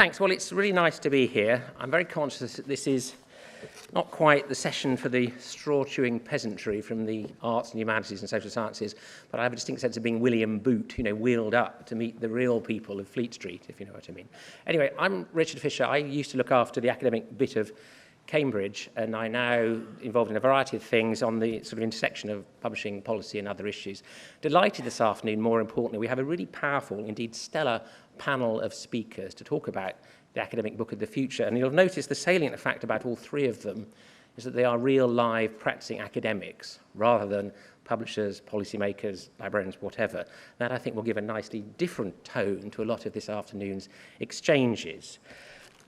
Thanks. Well, it's really nice to be here. I'm very conscious that this is not quite the session for the straw-chewing peasantry from the arts and humanities and social sciences, but I have a distinct sense of being William Booth, wheeled up to meet the real people of Fleet Street, if you know what I mean. Anyway, I'm Richard Fisher. I used to look after the academic bit of Cambridge, and I'm now involved in a variety of things on the sort of intersection of publishing policy and other issues. Delighted this afternoon, more importantly, we have a really powerful, indeed stellar panel of speakers to talk about the academic book of the future. And you'll notice the salient fact about all three of them is that they are real, live, practicing academics rather than publishers, policymakers, librarians, whatever. That, I think, will give a nicely different tone to a lot of this afternoon's exchanges.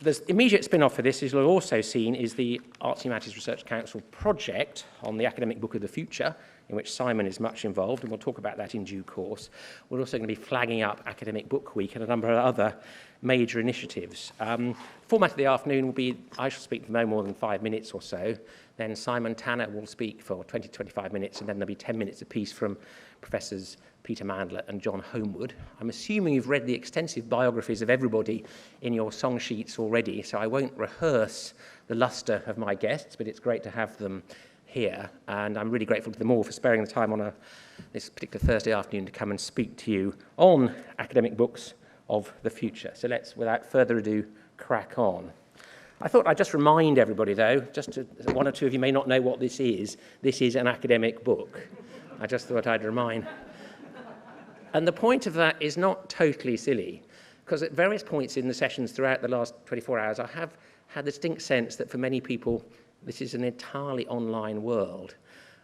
The immediate spin-off for this, as you'll also seen, is the Arts and Humanities Research Council project on the academic book of the future, in which Simon is much involved, and we'll talk about that in due course. We're also going to be flagging up Academic Book Week and a number of other major initiatives. Format of the afternoon will be, I shall speak for no more than 5 minutes or so, then Simon Tanner will speak for 20 to 25 minutes, and then there'll be 10 minutes apiece from Professors Peter Mandler and John Holmwood. I'm assuming you've read the extensive biographies of everybody in your song sheets already, so I won't rehearse the lustre of my guests, but it's great to have them here, and I'm really grateful to them all for sparing the time on this particular Thursday afternoon to come and speak to you on academic books of the future. So let's, without further ado, crack on. I thought I'd just remind everybody, though, one or two of you may not know what this is an academic book. I just thought I'd remind. And the point of that is not totally silly, because at various points in the sessions throughout the last 24 hours, I have had the distinct sense that for many people, this is an entirely online world.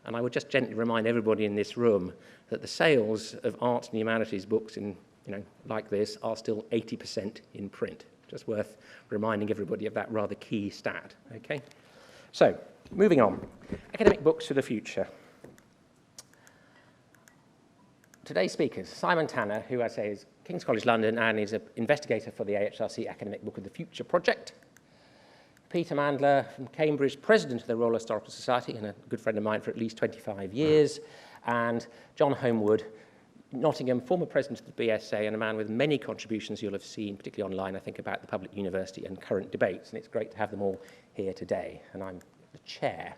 And I would just gently remind everybody in this room that the sales of arts and humanities books like this are still 80% in print. Just worth reminding everybody of that rather key stat, okay? So, moving on. Academic books for the future. Today's speakers, Simon Tanner, who I say is King's College London and is an investigator for the AHRC Academic Book of the Future project. Peter Mandler from Cambridge, president of the Royal Historical Society and a good friend of mine for at least 25 years. And John Holmwood, Nottingham, former president of the BSA and a man with many contributions you'll have seen, particularly online, I think, about the public university and current debates. And it's great to have them all here today. And I'm the chair.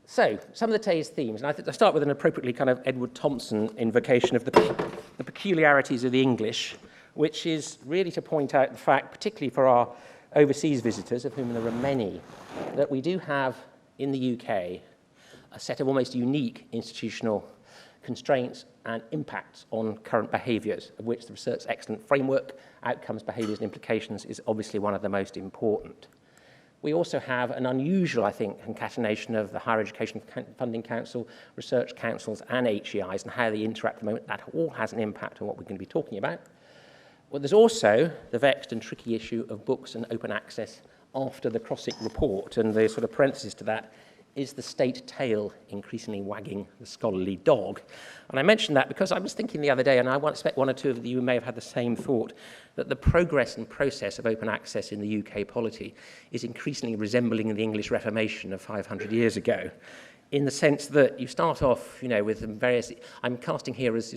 So, some of the today's themes, and I think I'll start with an appropriately kind of Edward Thompson invocation of the peculiarities of the English, which is really to point out the fact, particularly for our overseas visitors, of whom there are many, that we do have in the UK a set of almost unique institutional constraints and impacts on current behaviours, of which the Research Excellence Framework, Outcomes, Behaviours and Implications is obviously one of the most important. We also have an unusual, I think, concatenation of the Higher Education Funding Council, research councils and HEIs and how they interact at the moment. That all has an impact on what we're going to be talking about. Well, there's also the vexed and tricky issue of books and open access after the Crossick Report, and the sort of parenthesis to that is the state tail increasingly wagging the scholarly dog. And I mentioned that because I was thinking the other day, and I expect one or two of you may have had the same thought, that the progress and process of open access in the UK polity is increasingly resembling the English Reformation of 500 years ago, in the sense that you start off, with various, I'm casting here as,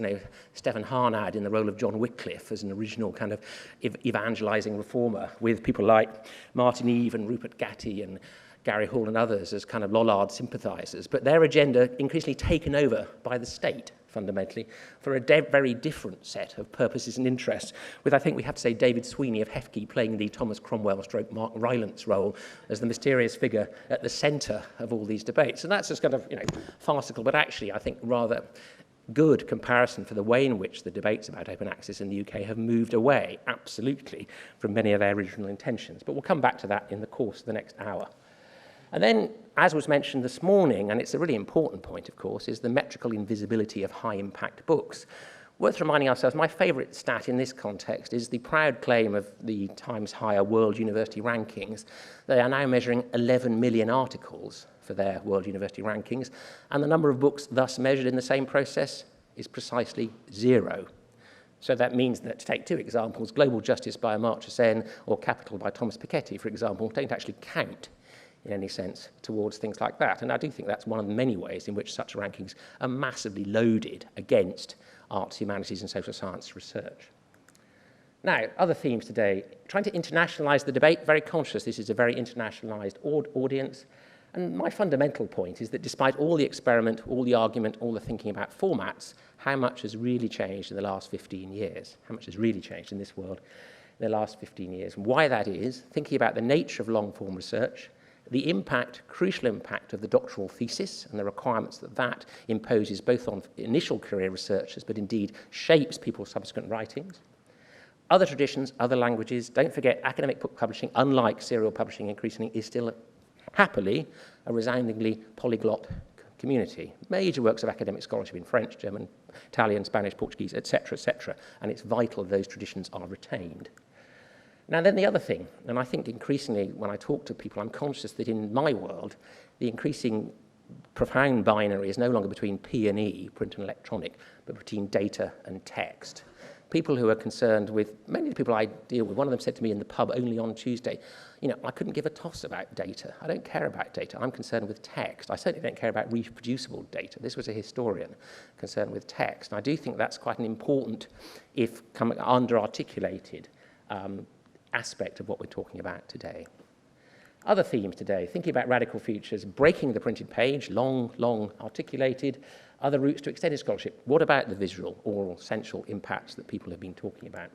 Stephen Harnad in the role of John Wycliffe as an original kind of evangelizing reformer, with people like Martin Eve and Rupert Gatty and Gary Hall and others as kind of Lollard sympathisers, but their agenda increasingly taken over by the state, fundamentally, for a very different set of purposes and interests, with, I think we have to say, David Sweeney of HEFCE playing the Thomas Cromwell / Mark Rylance role as the mysterious figure at the centre of all these debates. And that's just kind of, farcical, but actually, I think, rather good comparison for the way in which the debates about open access in the UK have moved away, absolutely, from many of their original intentions. But we'll come back to that in the course of the next hour. And then, as was mentioned this morning, and it's a really important point, of course, is the metrical invisibility of high-impact books. Worth reminding ourselves, my favourite stat in this context is the proud claim of the Times Higher World University Rankings. They are now measuring 11 million articles for their World University Rankings, and the number of books thus measured in the same process is precisely 0. So that means that, to take two examples, Global Justice by Amartya Sen or Capital by Thomas Piketty, for example, don't actually count in any sense towards things like that. And I do think that's one of the many ways in which such rankings are massively loaded against arts, humanities and social science research. Now, other themes today, trying to internationalise the debate, very conscious this is a very internationalised audience. And my fundamental point is that despite all the experiment, all the argument, all the thinking about formats, how much has really changed in the last 15 years? How much has really changed in this world in the last 15 years? And why that is, thinking about the nature of long-form research, the impact, crucial impact of the doctoral thesis and the requirements that that imposes both on initial career researchers, but indeed shapes people's subsequent writings. Other traditions, other languages, don't forget academic book publishing, unlike serial publishing increasingly, is still happily a resoundingly polyglot community. Major works of academic scholarship in French, German, Italian, Spanish, Portuguese, etc., and it's vital those traditions are retained. Now then the other thing, and I think increasingly when I talk to people, I'm conscious that in my world, the increasing profound binary is no longer between P and E, print and electronic, but between data and text. People who are concerned with, many of the people I deal with, one of them said to me in the pub only on Tuesday, you know, I couldn't give a toss about data. I don't care about data. I'm concerned with text. I certainly don't care about reproducible data. This was a historian concerned with text. And I do think that's quite an important, if under-articulated, aspect of what we're talking about today. Other themes today, thinking about radical futures, breaking the printed page, long articulated, other routes to extended scholarship. What about the visual, oral, sensual impacts that people have been talking about?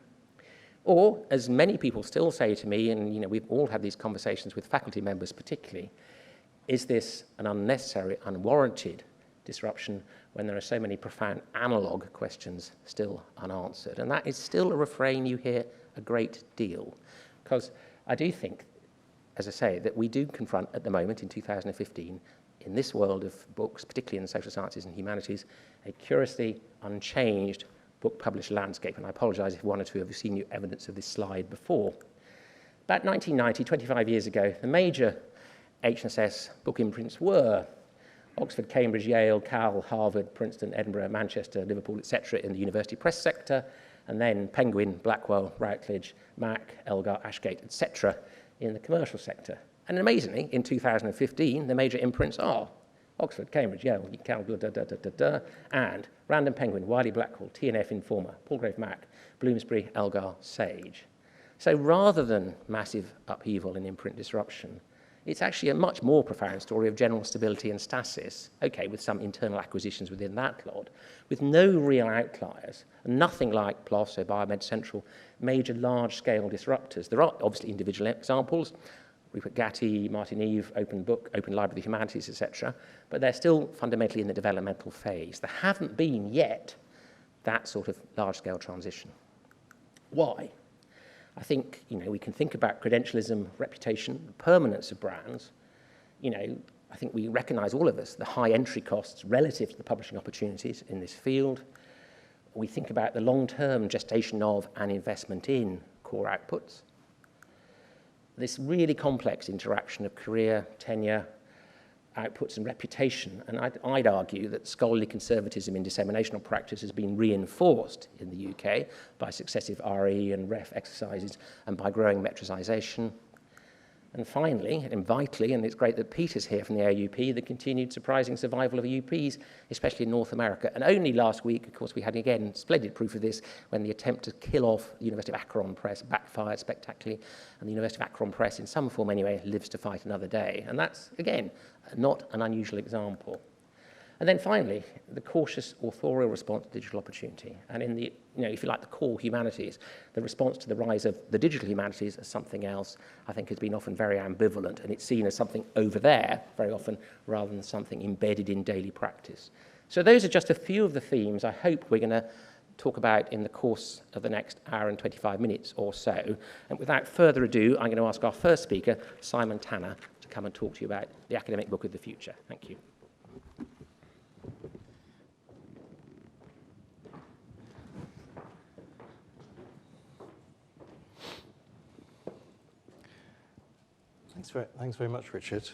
Or, as many people still say to me, and you know, we've all had these conversations with faculty members particularly, is this an unnecessary, unwarranted disruption when there are so many profound analog questions still unanswered? And that is still a refrain you hear a great deal, because I do think, as I say, that we do confront at the moment in 2015, in this world of books, particularly in the social sciences and humanities, a curiously unchanged book published landscape. And I apologise if one or two of you have seen new evidence of this slide before. About 1990, 25 years ago, the major H&SS book imprints were Oxford, Cambridge, Yale, Cal, Harvard, Princeton, Edinburgh, Manchester, Liverpool, etc. in the university press sector, and then Penguin, Blackwell, Routledge, Mac, Elgar, Ashgate, etc. in the commercial sector. And amazingly, in 2015, the major imprints are Oxford, Cambridge, Yale, Cal, and Random Penguin, Wiley Blackwell, TNF Informer, Palgrave Mac, Bloomsbury, Elgar, Sage. So rather than massive upheaval and imprint disruption, it's actually a much more profound story of general stability and stasis, okay, with some internal acquisitions within that lot, with no real outliers, and nothing like PLOS or Biomed Central, major large-scale disruptors. There are obviously individual examples, Rupert Gatty, Martin Eve, Open Book, Open Library of the Humanities, etc., but they're still fundamentally in the developmental phase. There haven't been yet that sort of large-scale transition. Why? I think, you know, we can think about credentialism, reputation, permanence of brands. You know, I think we recognise, all of us, the high entry costs relative to the publishing opportunities in this field. We think about the long-term gestation of and investment in core outputs. This really complex interaction of career, tenure, outputs and reputation. And I'd argue that scholarly conservatism in disseminational practice has been reinforced in the UK by successive RE and REF exercises and by growing metricization. And finally, and vitally, and it's great that Peter's here from the AUP, the continued surprising survival of UPs, especially in North America. And only last week, of course, we had again splendid proof of this when the attempt to kill off the University of Akron Press backfired spectacularly, and the University of Akron Press, in some form anyway, lives to fight another day. And that's, again, not an unusual example. And then finally, the cautious authorial response to digital opportunity. And in the, you know, if you like, the core humanities, the response to the rise of the digital humanities as something else, I think, has been often very ambivalent, and it's seen as something over there very often rather than something embedded in daily practice. So those are just a few of the themes I hope we're going to talk about in the course of the next hour and 25 minutes or so. And without further ado, I'm going to ask our first speaker, Simon Tanner, to come and talk to you about the academic book of the future. Thank you. Thanks very much, Richard.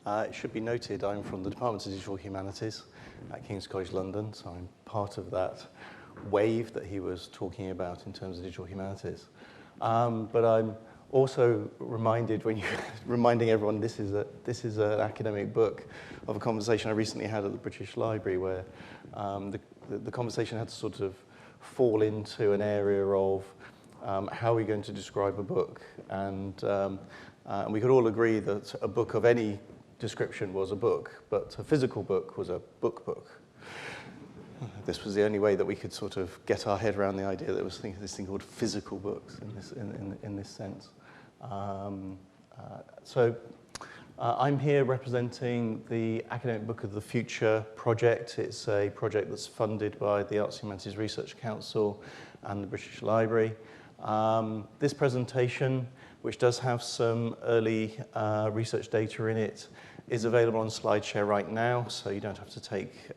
It should be noted I'm from the Department of Digital Humanities at King's College London, so I'm part of that wave that he was talking about in terms of digital humanities. But I'm also reminded, when you're reminding everyone this is an academic book, of a conversation I recently had at the British Library where the conversation had to sort of fall into an area of how are we going to describe a book? And we could all agree that a book of any description was a book, but a physical book was a book. This was the only way that we could sort of get our head around the idea that there was this thing called physical books in this sense. I'm here representing the Academic Book of the Future project. It's a project that's funded by the Arts and Humanities Research Council and the British Library. This presentation, which does have some early research data in it, is available on SlideShare right now, so you don't have to take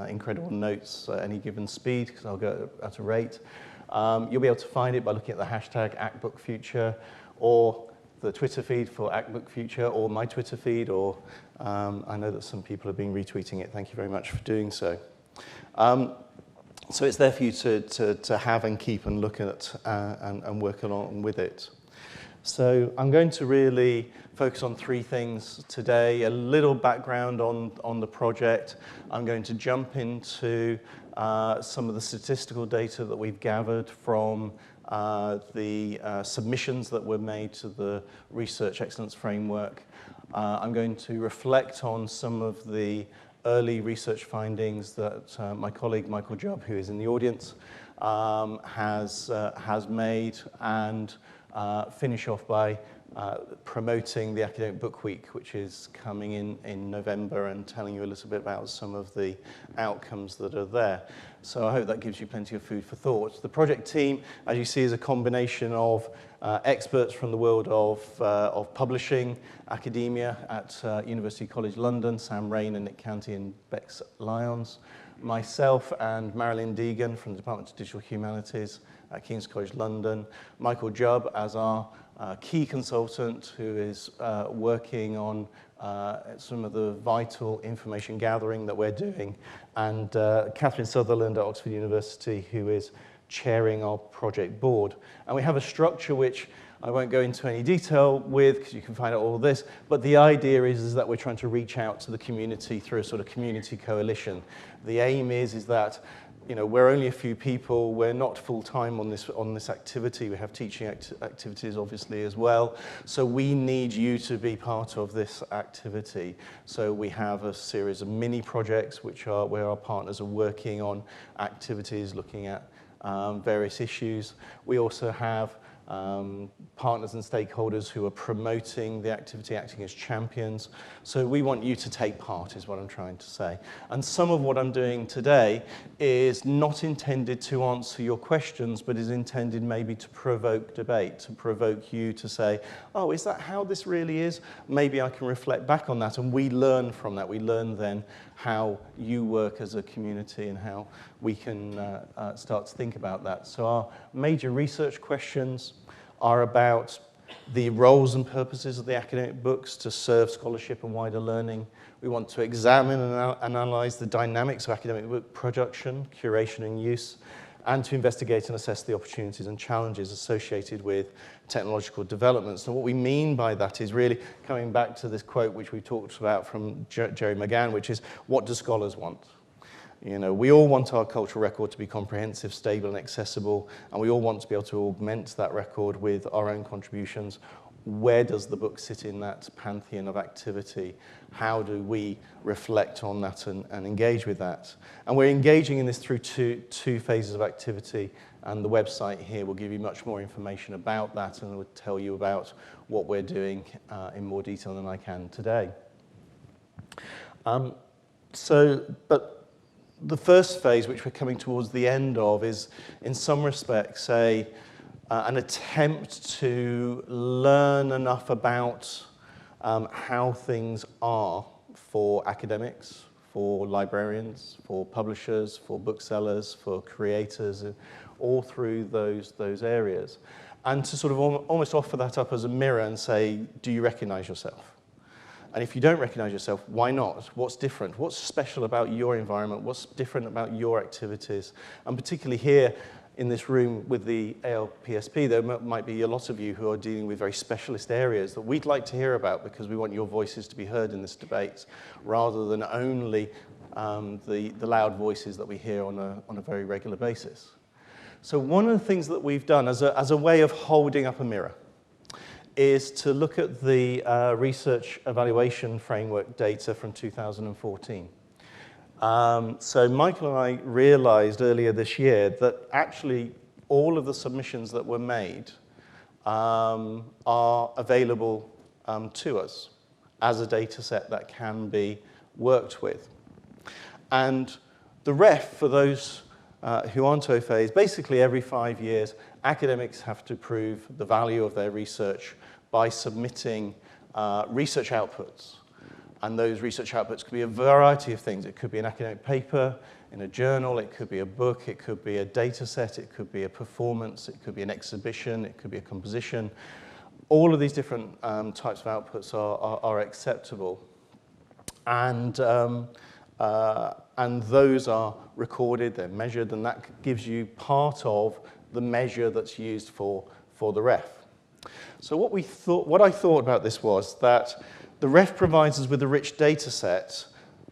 incredible notes at any given speed, because I'll go at a rate. You'll be able to find it by looking at the hashtag ActBookFuture, or the Twitter feed for ActBookFuture, or my Twitter feed, or I know that some people have been retweeting it. Thank you very much for doing so. So it's there for you to have and keep and look at and work along with it. So I'm going to really focus on three things today. A little background on the project. I'm going to jump into some of the statistical data that we've gathered from the submissions that were made to the Research Excellence Framework. I'm going to reflect on some of the early research findings that my colleague Michael Jubb, who is in the audience, has made, and finish off by promoting the Academic Book Week, which is coming in November, and telling you a little bit about some of the outcomes that are there. So I hope that gives you plenty of food for thought. The project team, as you see, is a combination of experts from the world of publishing, academia at University College London, Sam Rain and Nick Canty and Bex Lyons, myself and Marilyn Deegan from the Department of Digital Humanities at King's College London, Michael Jubb as our key consultant who is working on some of the vital information gathering that we're doing, and Catherine Sutherland at Oxford University, who is chairing our project board. And we have a structure which I won't go into any detail with, because you can find out all of this, but the idea is that we're trying to reach out to the community through a sort of community coalition. The aim is that, you know, we're only a few people, we're not full-time on this activity, we have teaching activities obviously as well, so we need you to be part of this activity. So we have a series of mini projects which are where our partners are working on activities looking at various issues. We also have partners and stakeholders who are promoting the activity, acting as champions. So we want you to take part, is what I'm trying to say. And some of what I'm doing today is not intended to answer your questions, but is intended maybe to provoke debate, to provoke you to say, oh, is that how this really is? Maybe I can reflect back on that, and we learn from that. We learn then how you work as a community and how we can start to think about that. So our major research questions are about the roles and purposes of the academic books to serve scholarship and wider learning. We want to examine and analyze the dynamics of academic book production, curation and use, and to investigate and assess the opportunities and challenges associated with technological developments. And what we mean by that is really coming back to this quote which we talked about from Jerry McGann, which is, what do scholars want? You know, we all want our cultural record to be comprehensive, stable and accessible, and we all want to be able to augment that record with our own contributions. Where does the book sit in that pantheon of activity? How do we reflect on that and engage with that? And we're engaging in this through two phases of activity, and the website here will give you much more information about that, and will tell you about what we're doing in more detail than I can today. But the first phase, which we're coming towards the end of, is in some respects an attempt to learn enough about how things are for academics, for librarians, for publishers, for booksellers, for creators, all through those areas. And to sort of almost offer that up as a mirror and say, do you recognize yourself? And if you don't recognize yourself, why not? What's different? What's special about your environment? What's different about your activities? And particularly here in this room with the ALPSP, there might be a lot of you who are dealing with very specialist areas that we'd like to hear about, because we want your voices to be heard in this debate, rather than only the loud voices that we hear on a very regular basis. So one of the things that we've done as a way of holding up a mirror is to look at the research evaluation framework data from 2014. So Michael and I realized earlier this year that actually all of the submissions that were made are available to us as a data set that can be worked with. And the ref, for those who aren't au fait, is basically every 5 years, academics have to prove the value of their research by submitting research outputs. And those research outputs could be a variety of things. It could be an academic paper in a journal, it could be a book, it could be a data set, it could be a performance, it could be an exhibition, it could be a composition. All of these different types of outputs are acceptable. And those are recorded, they're measured, and that gives you part of the measure that's used for the ref. So what I thought about this was that the ref provides us with a rich data set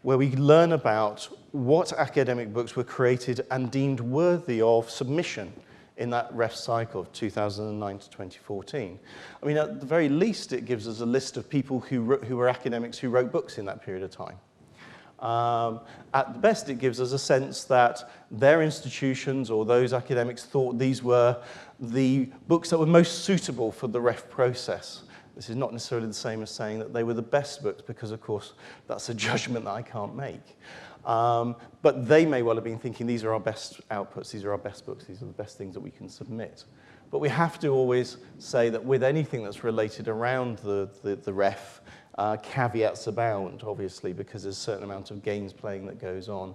where we learn about what academic books were created and deemed worthy of submission in that ref cycle of 2009 to 2014. I mean, at the very least, it gives us a list of people who were academics who wrote books in that period of time. At the best, it gives us a sense that their institutions or those academics thought these were the books that were most suitable for the ref process. This is not necessarily the same as saying that they were the best books, because, of course, that's a judgment that I can't make. But they may well have been thinking, these are our best outputs, these are our best books, these are the best things that we can submit. But we have to always say that with anything that's related around the ref, caveats abound, obviously, because there's a certain amount of games playing that goes on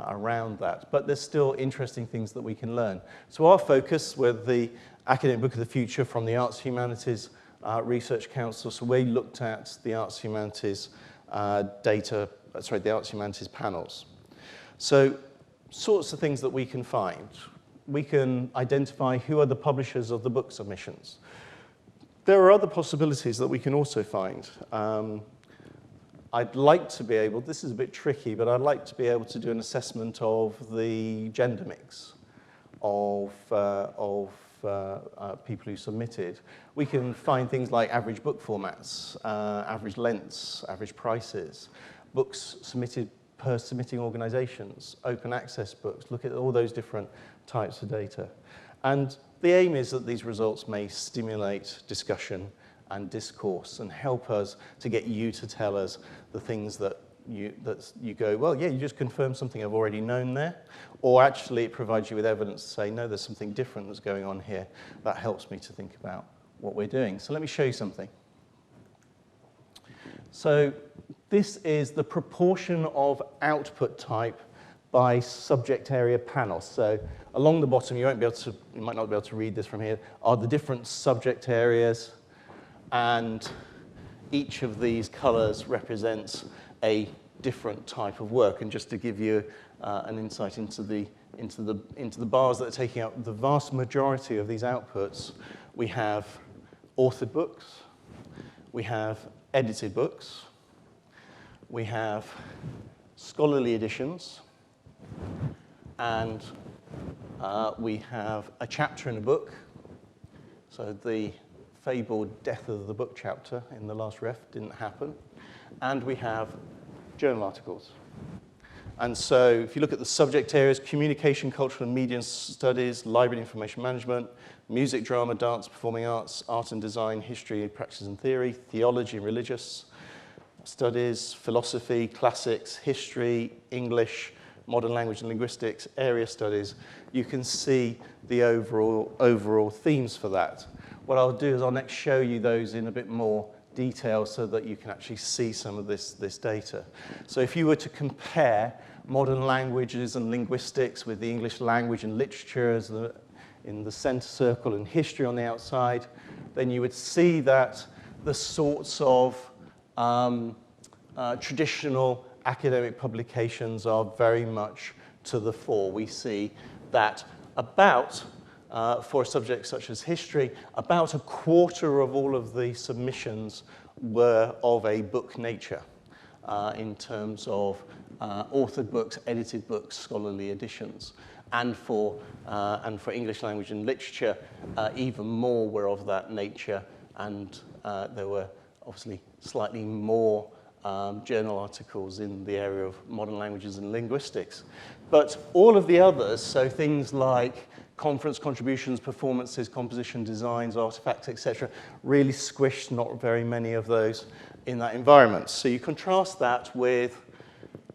around that. But there's still interesting things that we can learn. So our focus with the Academic Book of the Future from the Arts Humanities Research Council, so we looked at the Arts Humanities the Arts Humanities panels. So sorts of things that we can find. We can identify who are the publishers of the book submissions. There are other possibilities that we can also find. I'd like to be able, this is a bit tricky, but I'd like to be able to do an assessment of the gender mix of people who submitted. We can find things like average book formats, average lengths, average prices, books submitted per submitting organizations, open access books, look at all those different types of data. And the aim is that these results may stimulate discussion and discourse and help us to get you to tell us the things that you go, well, yeah, you just confirmed something I've already known there. Or actually it provides you with evidence to say, no, there's something different that's going on here. That helps me to think about what we're doing. So let me show you something. So this is the proportion of output type by subject area panel. So along the bottom, you might not be able to read this from here, are the different subject areas, and each of these colors represents a different type of work. And just to give you an insight into the bars that are taking up the vast majority of these outputs, we have authored books, we have edited books, we have scholarly editions, and we have a chapter in a book. So the fabled death of the book chapter in the last ref didn't happen. And we have journal articles. And so if you look at the subject areas, communication, cultural and media studies, library and information management, music, drama, dance, performing arts, art and design, history, practice and theory, theology and religious studies, philosophy, classics, history, English, modern language and linguistics, area studies, you can see the overall themes for that. What I'll do is I'll next show you those in a bit more detail so that you can actually see some of this data. So if you were to compare modern languages and linguistics with the English language and literature as in the center circle and history on the outside, then you would see that the sorts of traditional academic publications are very much to the fore. We see that about, for a subject such as history, about a quarter of all of the submissions were of a book nature in terms of authored books, edited books, scholarly editions. And for English language and literature, even more were of that nature, and there were obviously slightly more journal articles in the area of modern languages and linguistics. But all of the others, so things like conference contributions, performances, composition, designs, artifacts, etc., really squished, not very many of those in that environment. So you contrast that with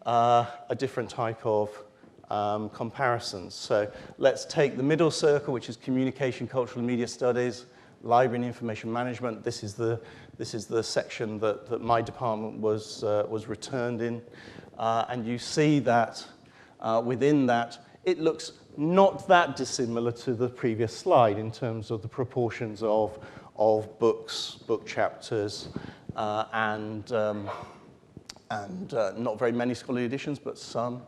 a different type of comparisons. So let's take the middle circle, which is communication, cultural and media studies, library and information management. This is the section that my department was returned in. And you see that within that, it looks not that dissimilar to the previous slide in terms of the proportions of books, book chapters, and not very many scholarly editions, but some,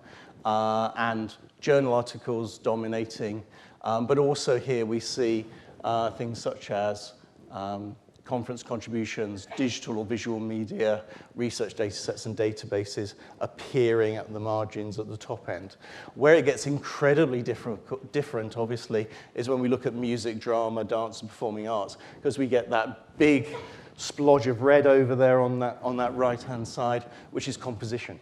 and journal articles dominating. But also here we see things such as conference contributions, digital or visual media, research data sets and databases appearing at the margins at the top end. Where it gets incredibly different, obviously, is when we look at music, drama, dance, and performing arts, because we get that big splodge of red over there on that right-hand side, which is composition.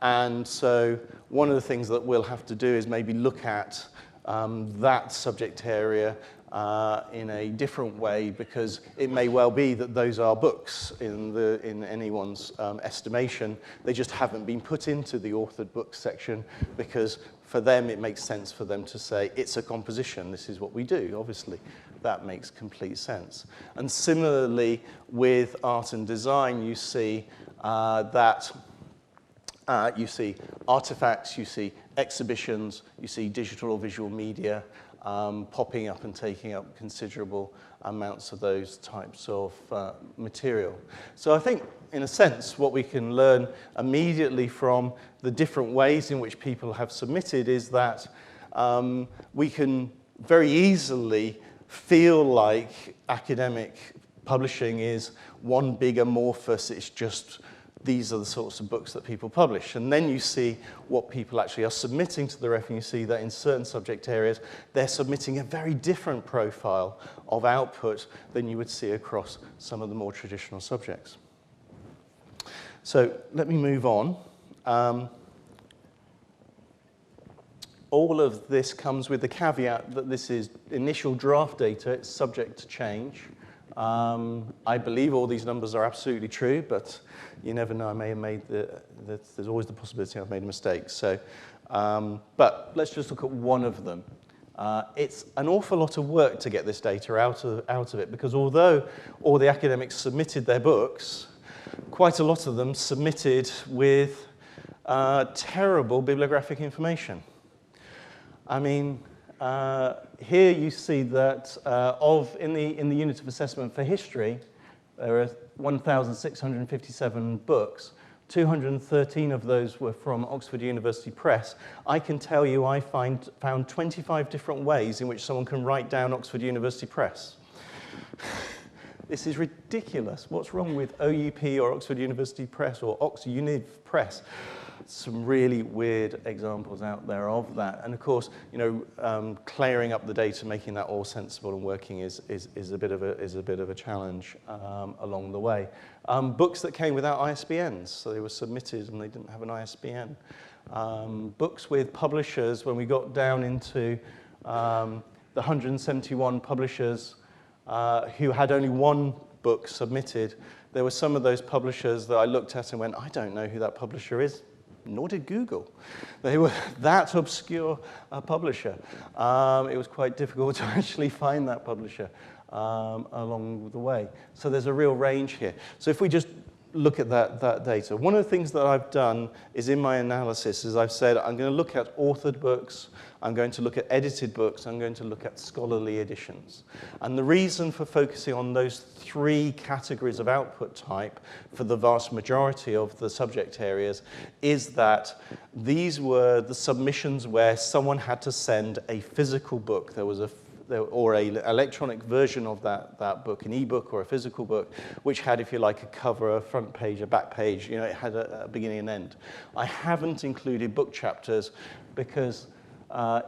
And so one of the things that we'll have to do is maybe look at that subject area in a different way, because it may well be that those are books in anyone's estimation. They just haven't been put into the authored books section, because for them it makes sense for them to say it's a composition, this is what we do. Obviously that makes complete sense. And similarly with art and design, you see you see artifacts, you see exhibitions, you see digital or visual media popping up and taking up considerable amounts of those types of material. So I think, in a sense, what we can learn immediately from the different ways in which people have submitted is that we can very easily feel like academic publishing is one big amorphous, it's just these are the sorts of books that people publish. And then you see what people actually are submitting to the ref, and you see that in certain subject areas, they're submitting a very different profile of output than you would see across some of the more traditional subjects. So let me move on. All of this comes with the caveat that this is initial draft data, it's subject to change. I believe all these numbers are absolutely true, but you never know, I may have made there's always the possibility I've made a mistake. So, but let's just look at one of them. It's an awful lot of work to get this data out of it, because although all the academics submitted their books, quite a lot of them submitted with terrible bibliographic information. I mean, here you see that in the unit of assessment for history, there are 1,657 books. 213 of those were from Oxford University Press. I can tell you I found 25 different ways in which someone can write down Oxford University Press. This is ridiculous. What's wrong with OUP or Oxford University Press or Ox-Univ Press? Some really weird examples out there of that. And of course, you know, clearing up the data, making that all sensible and working is a bit of a challenge along the way. Books that came without ISBNs, so they were submitted and they didn't have an ISBN. Books with publishers, when we got down into the 171 publishers who had only one book submitted, there were some of those publishers that I looked at and went, I don't know who that publisher is. Nor did Google. They were that obscure a publisher. It was quite difficult to actually find that publisher along the way. So there's a real range here. So if we just look at that data, one of the things that I've done is in my analysis is I've said I'm going to look at authored books, I'm going to look at edited books, I'm going to look at scholarly editions. And the reason for focusing on those three categories of output type for the vast majority of the subject areas is that these were the submissions where someone had to send a physical book. There was or an electronic version of that book, an ebook or a physical book, which had, if you like, a cover, a front page, a back page. You know, it had a beginning and end. I haven't included book chapters because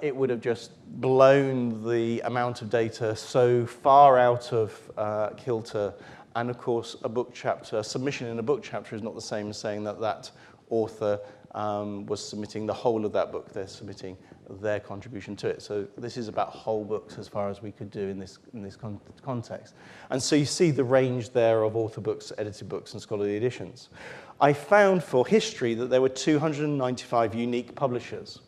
it would have just blown the amount of data so far out of kilter. And of course, a submission in a book chapter is not the same as saying that that author was submitting the whole of that book. They're submitting their contribution to it. So this is about whole books as far as we could do in this context. And so you see the range there of author books, edited books, and scholarly editions. I found for history that there were 295 unique publishers.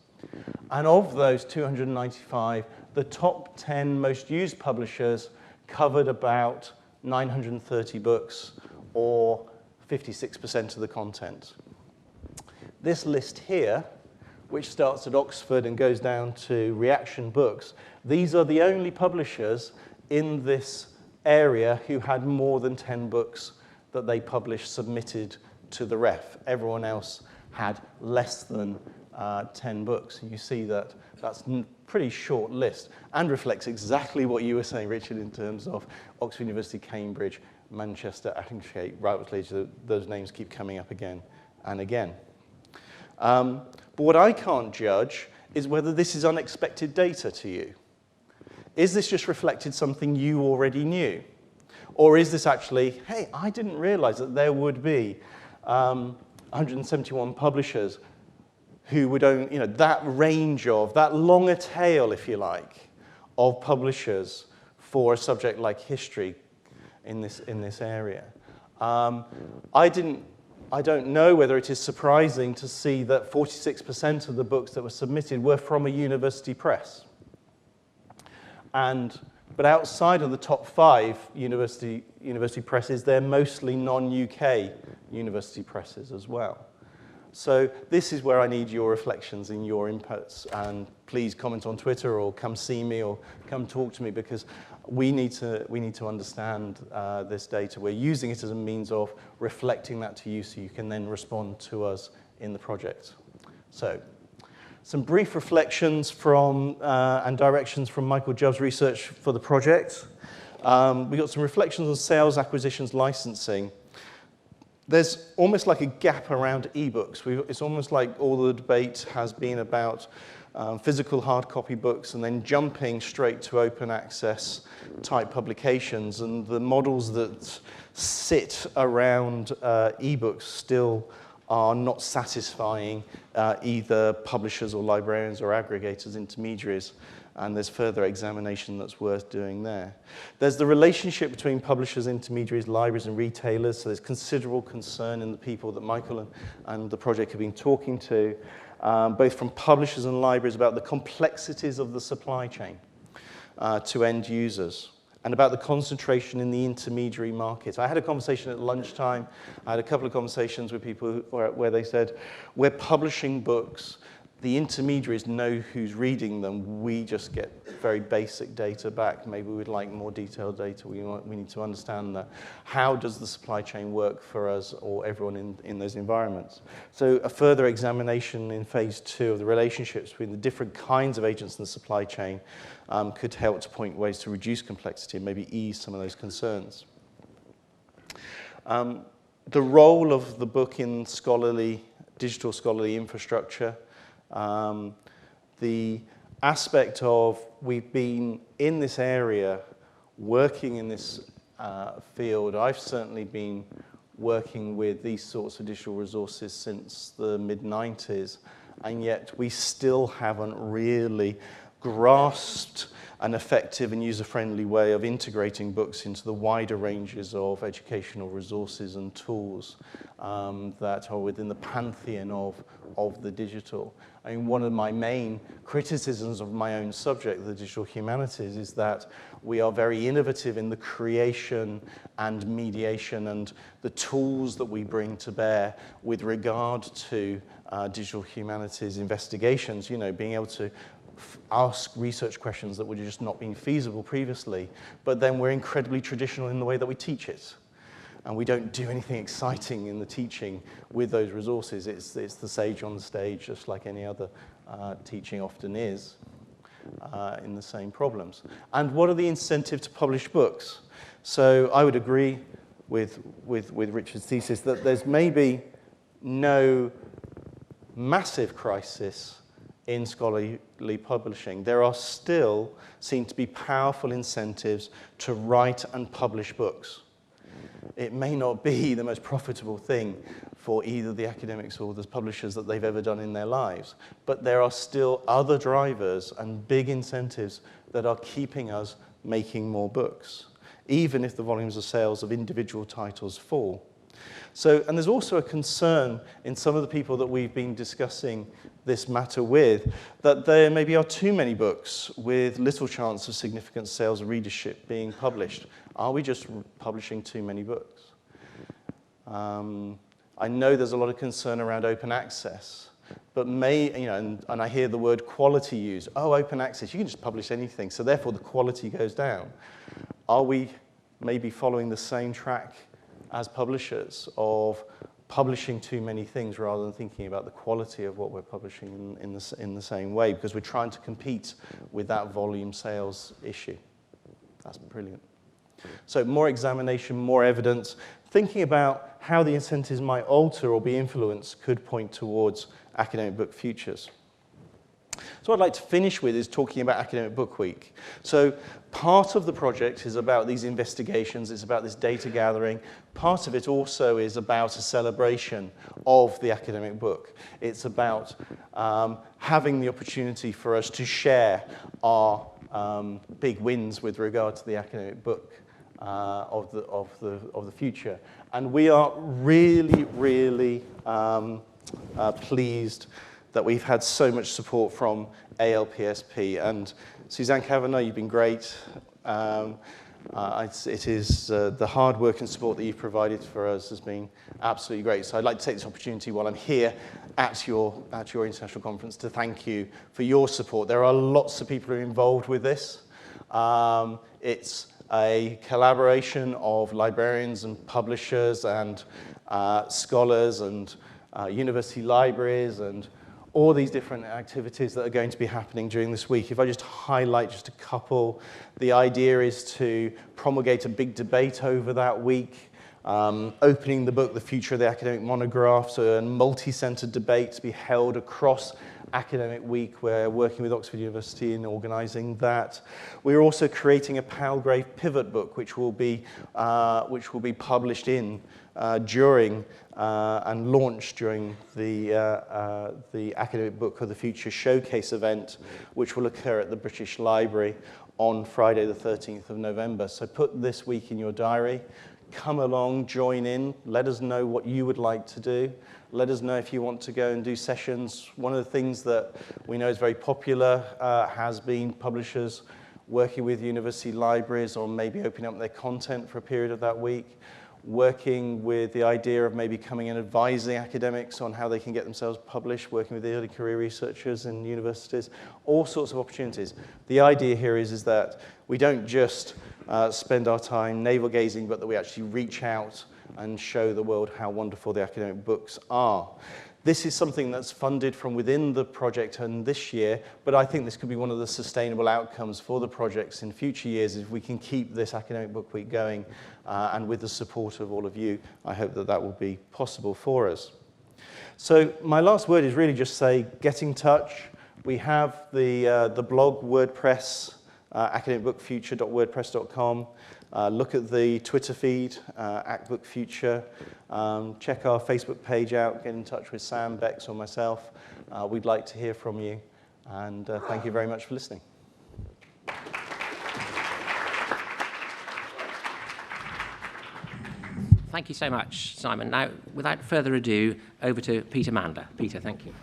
And of those 295, the top 10 most used publishers covered about 930 books, or 56% of the content. This list here, which starts at Oxford and goes down to Reaction Books, these are the only publishers in this area who had more than 10 books that they published submitted to the ref. Everyone else had less than 10 books. You see that that's a pretty short list and reflects exactly what you were saying, Richard, in terms of Oxford University, Cambridge, Manchester, Ashington, Routledge. Those names keep coming up again and again. But what I can't judge is whether this is unexpected data to you. Is this just reflected something you already knew? Or is this actually, hey, I didn't realize that there would be 171 publishers who would own, you know, that range of, that longer tail, if you like, of publishers for a subject like history in this area. I don't know whether it is surprising to see that 46% of the books that were submitted were from a university press. But outside of the top 5 university presses, they're mostly non-UK university presses as well. So this is where I need your reflections and your inputs, and please comment on Twitter or come see me or come talk to me, because we need to understand this data. We're using it as a means of reflecting that to you so you can then respond to us in the project. So some brief reflections from and directions from Michael Jubb's research for the project. We got some reflections on sales, acquisitions, licensing. There's almost like a gap around ebooks. It's almost like all the debate has been about physical hard copy books and then jumping straight to open access type publications. And the models that sit around ebooks still are not satisfying either publishers or librarians or aggregators, intermediaries. And there's further examination that's worth doing there. There's the relationship between publishers, intermediaries, libraries, and retailers. So there's considerable concern in the people that Michael and the project have been talking to, both from publishers and libraries, about the complexities of the supply chain to end users, and about the concentration in the intermediary market. I had a conversation at lunchtime. I had a couple of conversations with people where they said, we're publishing books. The intermediaries know who's reading them. We just get very basic data back. Maybe we'd like more detailed data. We need to understand that. How does the supply chain work for us or everyone in those environments? So a further examination in phase 2 of the relationships between the different kinds of agents in the supply chain could help to point ways to reduce complexity and maybe ease some of those concerns. The role of the book in digital scholarly infrastructure. The aspect of we've been in this area, working in this field. I've certainly been working with these sorts of digital resources since the mid-90s, and yet we still haven't really grasped an effective and user-friendly way of integrating books into the wider ranges of educational resources and tools that are within the pantheon of the digital. I mean, one of my main criticisms of my own subject, the digital humanities, is that we are very innovative in the creation and mediation and the tools that we bring to bear with regard to digital humanities investigations, you know, being able to ask research questions that would have just not been feasible previously, but then we're incredibly traditional in the way that we teach it. And we don't do anything exciting in the teaching with those resources. It's the sage on the stage, just like any other teaching often is. in the same problems. And what are the incentives to publish books? So I would agree with Richard's thesis that there's maybe no massive crisis in scholarly publishing. There are still seem to be powerful incentives to write and publish books. It may not be the most profitable thing for either the academics or the publishers that they've ever done in their lives, but there are still other drivers and big incentives that are keeping us making more books, even if the volumes of sales of individual titles fall. So, and there's also a concern in some of the people that we've been discussing this matter with, that there maybe are too many books with little chance of significant sales or readership being published. Are we just publishing too many books? I know there's a lot of concern around open access, but and I hear the word quality used. Oh, open access, you can just publish anything, so therefore the quality goes down. Are we maybe following the same track as publishers of publishing too many things rather than thinking about the quality of what we're publishing in the same way, because we're trying to compete with that volume sales issue? That's brilliant. So more examination, more evidence, thinking about how the incentives might alter or be influenced could point towards academic book futures. So what I'd like to finish with is talking about Academic Book Week. So part of the project is about these investigations, it's about this data gathering. Part of it also is about a celebration of the academic book. It's about having the opportunity for us to share our big wins with regard to the academic book of the future. And we are really, really pleased that we've had so much support from ALPSP. And Suzanne Kavanagh, you've been great. It is the hard work and support that you've provided for us has been absolutely great. So I'd like to take this opportunity while I'm here at your international conference to thank you for your support. There are lots of people who are involved with this. It's a collaboration of librarians and publishers and scholars and university libraries and all these different activities that are going to be happening during this week. If I just highlight just a couple, the idea is to promulgate a big debate over that week, opening the book, The Future of the Academic Monograph, so a multi-centered debate to be held across Academic Week. We're working with Oxford University in organising that. We're also creating a Palgrave Pivot book, which will be published during and launched during the Academic Book of the Future showcase event, which will occur at the British Library on Friday the 13th of November. So put this week in your diary. Come along, join in, let us know what you would like to do. Let us know if you want to go and do sessions. One of the things that we know is very popular has been publishers working with university libraries on maybe opening up their content for a period of that week, working with the idea of maybe coming and advising academics on how they can get themselves published, working with the early career researchers in universities, all sorts of opportunities. The idea here is that we don't just spend our time navel-gazing, but that we actually reach out and show the world how wonderful the academic books are. This is something that's funded from within the project and this year, but I think this could be one of the sustainable outcomes for the projects in future years if we can keep this Academic Book Week going, and with the support of all of you, I hope that that will be possible for us. So my last word is really just say, get in touch. We have the blog WordPress, academicbookfuture.wordpress.com. Look at the Twitter feed, ActBookFuture. Check our Facebook page out. Get in touch with Sam, Bex, or myself. We'd like to hear from you. And thank you very much for listening. Thank you so much, Simon. Now, without further ado, over to Peter Mandler. Peter, thank you.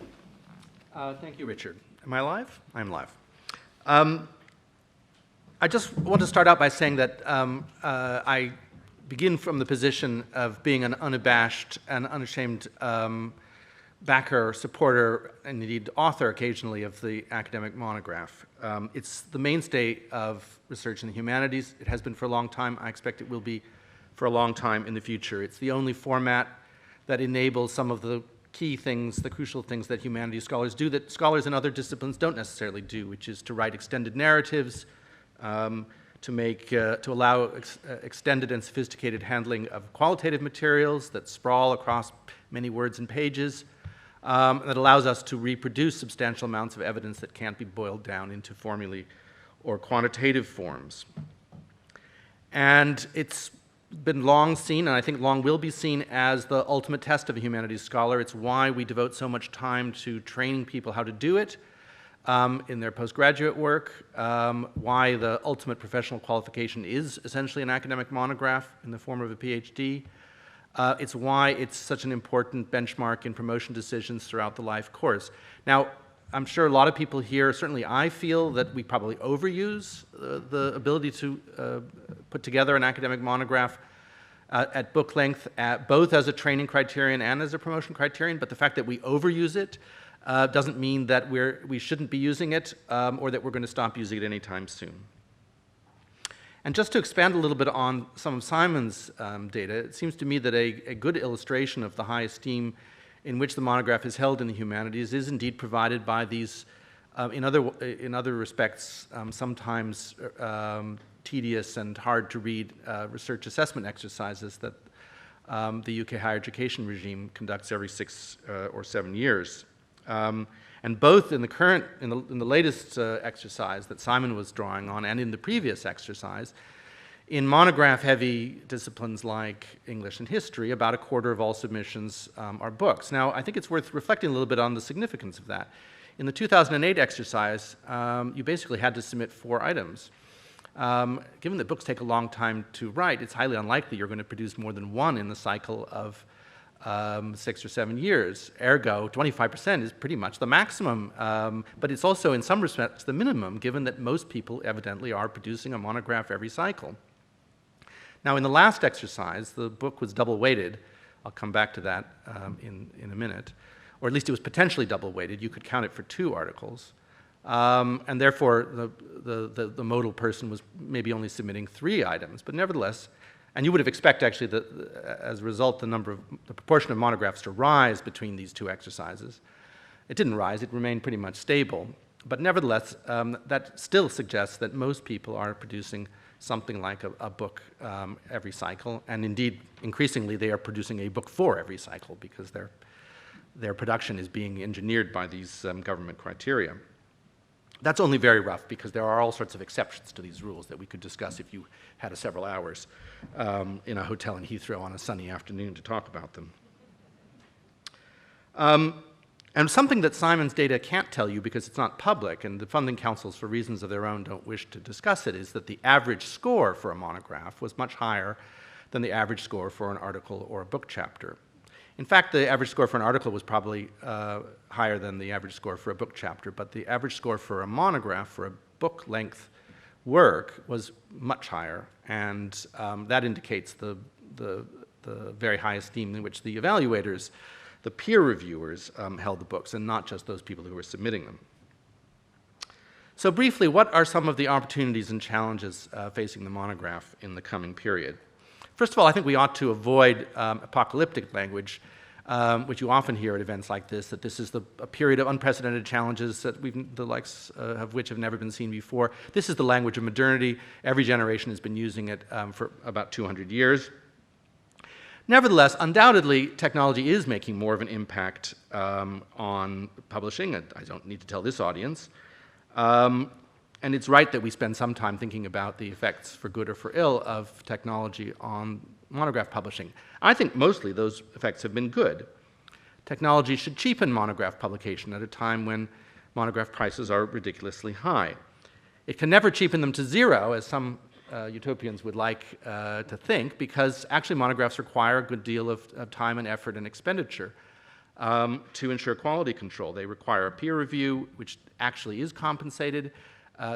Thank you, Richard. Am I live? I'm live. I just want to start out by saying that I begin from the position of being an unabashed and unashamed backer, supporter, and indeed author occasionally of the academic monograph. It's the mainstay of research in the humanities. It has been for a long time. I expect it will be for a long time in the future. It's the only format that enables some of the key things, the crucial things that humanities scholars do that scholars in other disciplines don't necessarily do, which is to write extended narratives, to allow extended and sophisticated handling of qualitative materials that sprawl across many words and pages, that allows us to reproduce substantial amounts of evidence that can't be boiled down into formulae or quantitative forms. And it's been long seen, and I think long will be seen, as the ultimate test of a humanities scholar. It's why we devote so much time to training people how to do it in their postgraduate work, why the ultimate professional qualification is essentially an academic monograph in the form of a PhD. It's why it's such an important benchmark in promotion decisions throughout the life course. Now, I'm sure a lot of people here, certainly I feel, that we probably overuse the ability to put together an academic monograph at book length, both as a training criterion and as a promotion criterion, but the fact that we overuse it doesn't mean that we shouldn't be using it or that we're going to stop using it anytime soon. And just to expand a little bit on some of Simon's data, it seems to me that a good illustration of the high esteem in which the monograph is held in the humanities is indeed provided by these, in other respects, sometimes tedious and hard to read research assessment exercises that the UK higher education regime conducts every 6 or 7 years. And both in the latest exercise that Simon was drawing on and in the previous exercise, in monograph-heavy disciplines like English and history, about a quarter of all submissions are books. Now, I think it's worth reflecting a little bit on the significance of that. In the 2008 exercise, you basically had to submit 4 items. Given that books take a long time to write, it's highly unlikely you're going to produce more than 1 in the cycle of 6 or 7 years. Ergo, 25% is pretty much the maximum, but it's also in some respects the minimum, given that most people evidently are producing a monograph every cycle. Now, in the last exercise, the book was double-weighted. I'll come back to that in a minute. Or at least it was potentially double-weighted. You could count it for 2 articles. And therefore, the modal person was maybe only submitting 3 items. But nevertheless, and you would have expected, actually, that as a result, the proportion of monographs to rise between these 2 exercises. It didn't rise. It remained pretty much stable. But nevertheless, that still suggests that most people are producing something like a book every cycle, and indeed, increasingly, they are producing a book for every cycle because their production is being engineered by these government criteria. That's only very rough because there are all sorts of exceptions to these rules that we could discuss if you had several hours in a hotel in Heathrow on a sunny afternoon to talk about them. And something that Simon's data can't tell you because it's not public, and the funding councils, for reasons of their own, don't wish to discuss it, is that the average score for a monograph was much higher than the average score for an article or a book chapter. In fact, the average score for an article was probably higher than the average score for a book chapter, but the average score for a monograph, for a book-length work, was much higher, and that indicates the very high esteem in which the evaluators, the peer reviewers, held the books, and not just those people who were submitting them. So briefly, what are some of the opportunities and challenges facing the monograph in the coming period? First of all, I think we ought to avoid apocalyptic language, which you often hear at events like this, that this is a period of unprecedented challenges that the likes of which have never been seen before. This is the language of modernity. Every generation has been using it for about 200 years. Nevertheless, undoubtedly, technology is making more of an impact on publishing. I don't need to tell this audience. And it's right that we spend some time thinking about the effects, for good or for ill, of technology on monograph publishing. I think mostly those effects have been good. Technology should cheapen monograph publication at a time when monograph prices are ridiculously high. It can never cheapen them to zero, as some utopians would like to think, because actually monographs require a good deal of time and effort and expenditure to ensure quality control. They require a peer review, which actually is compensated.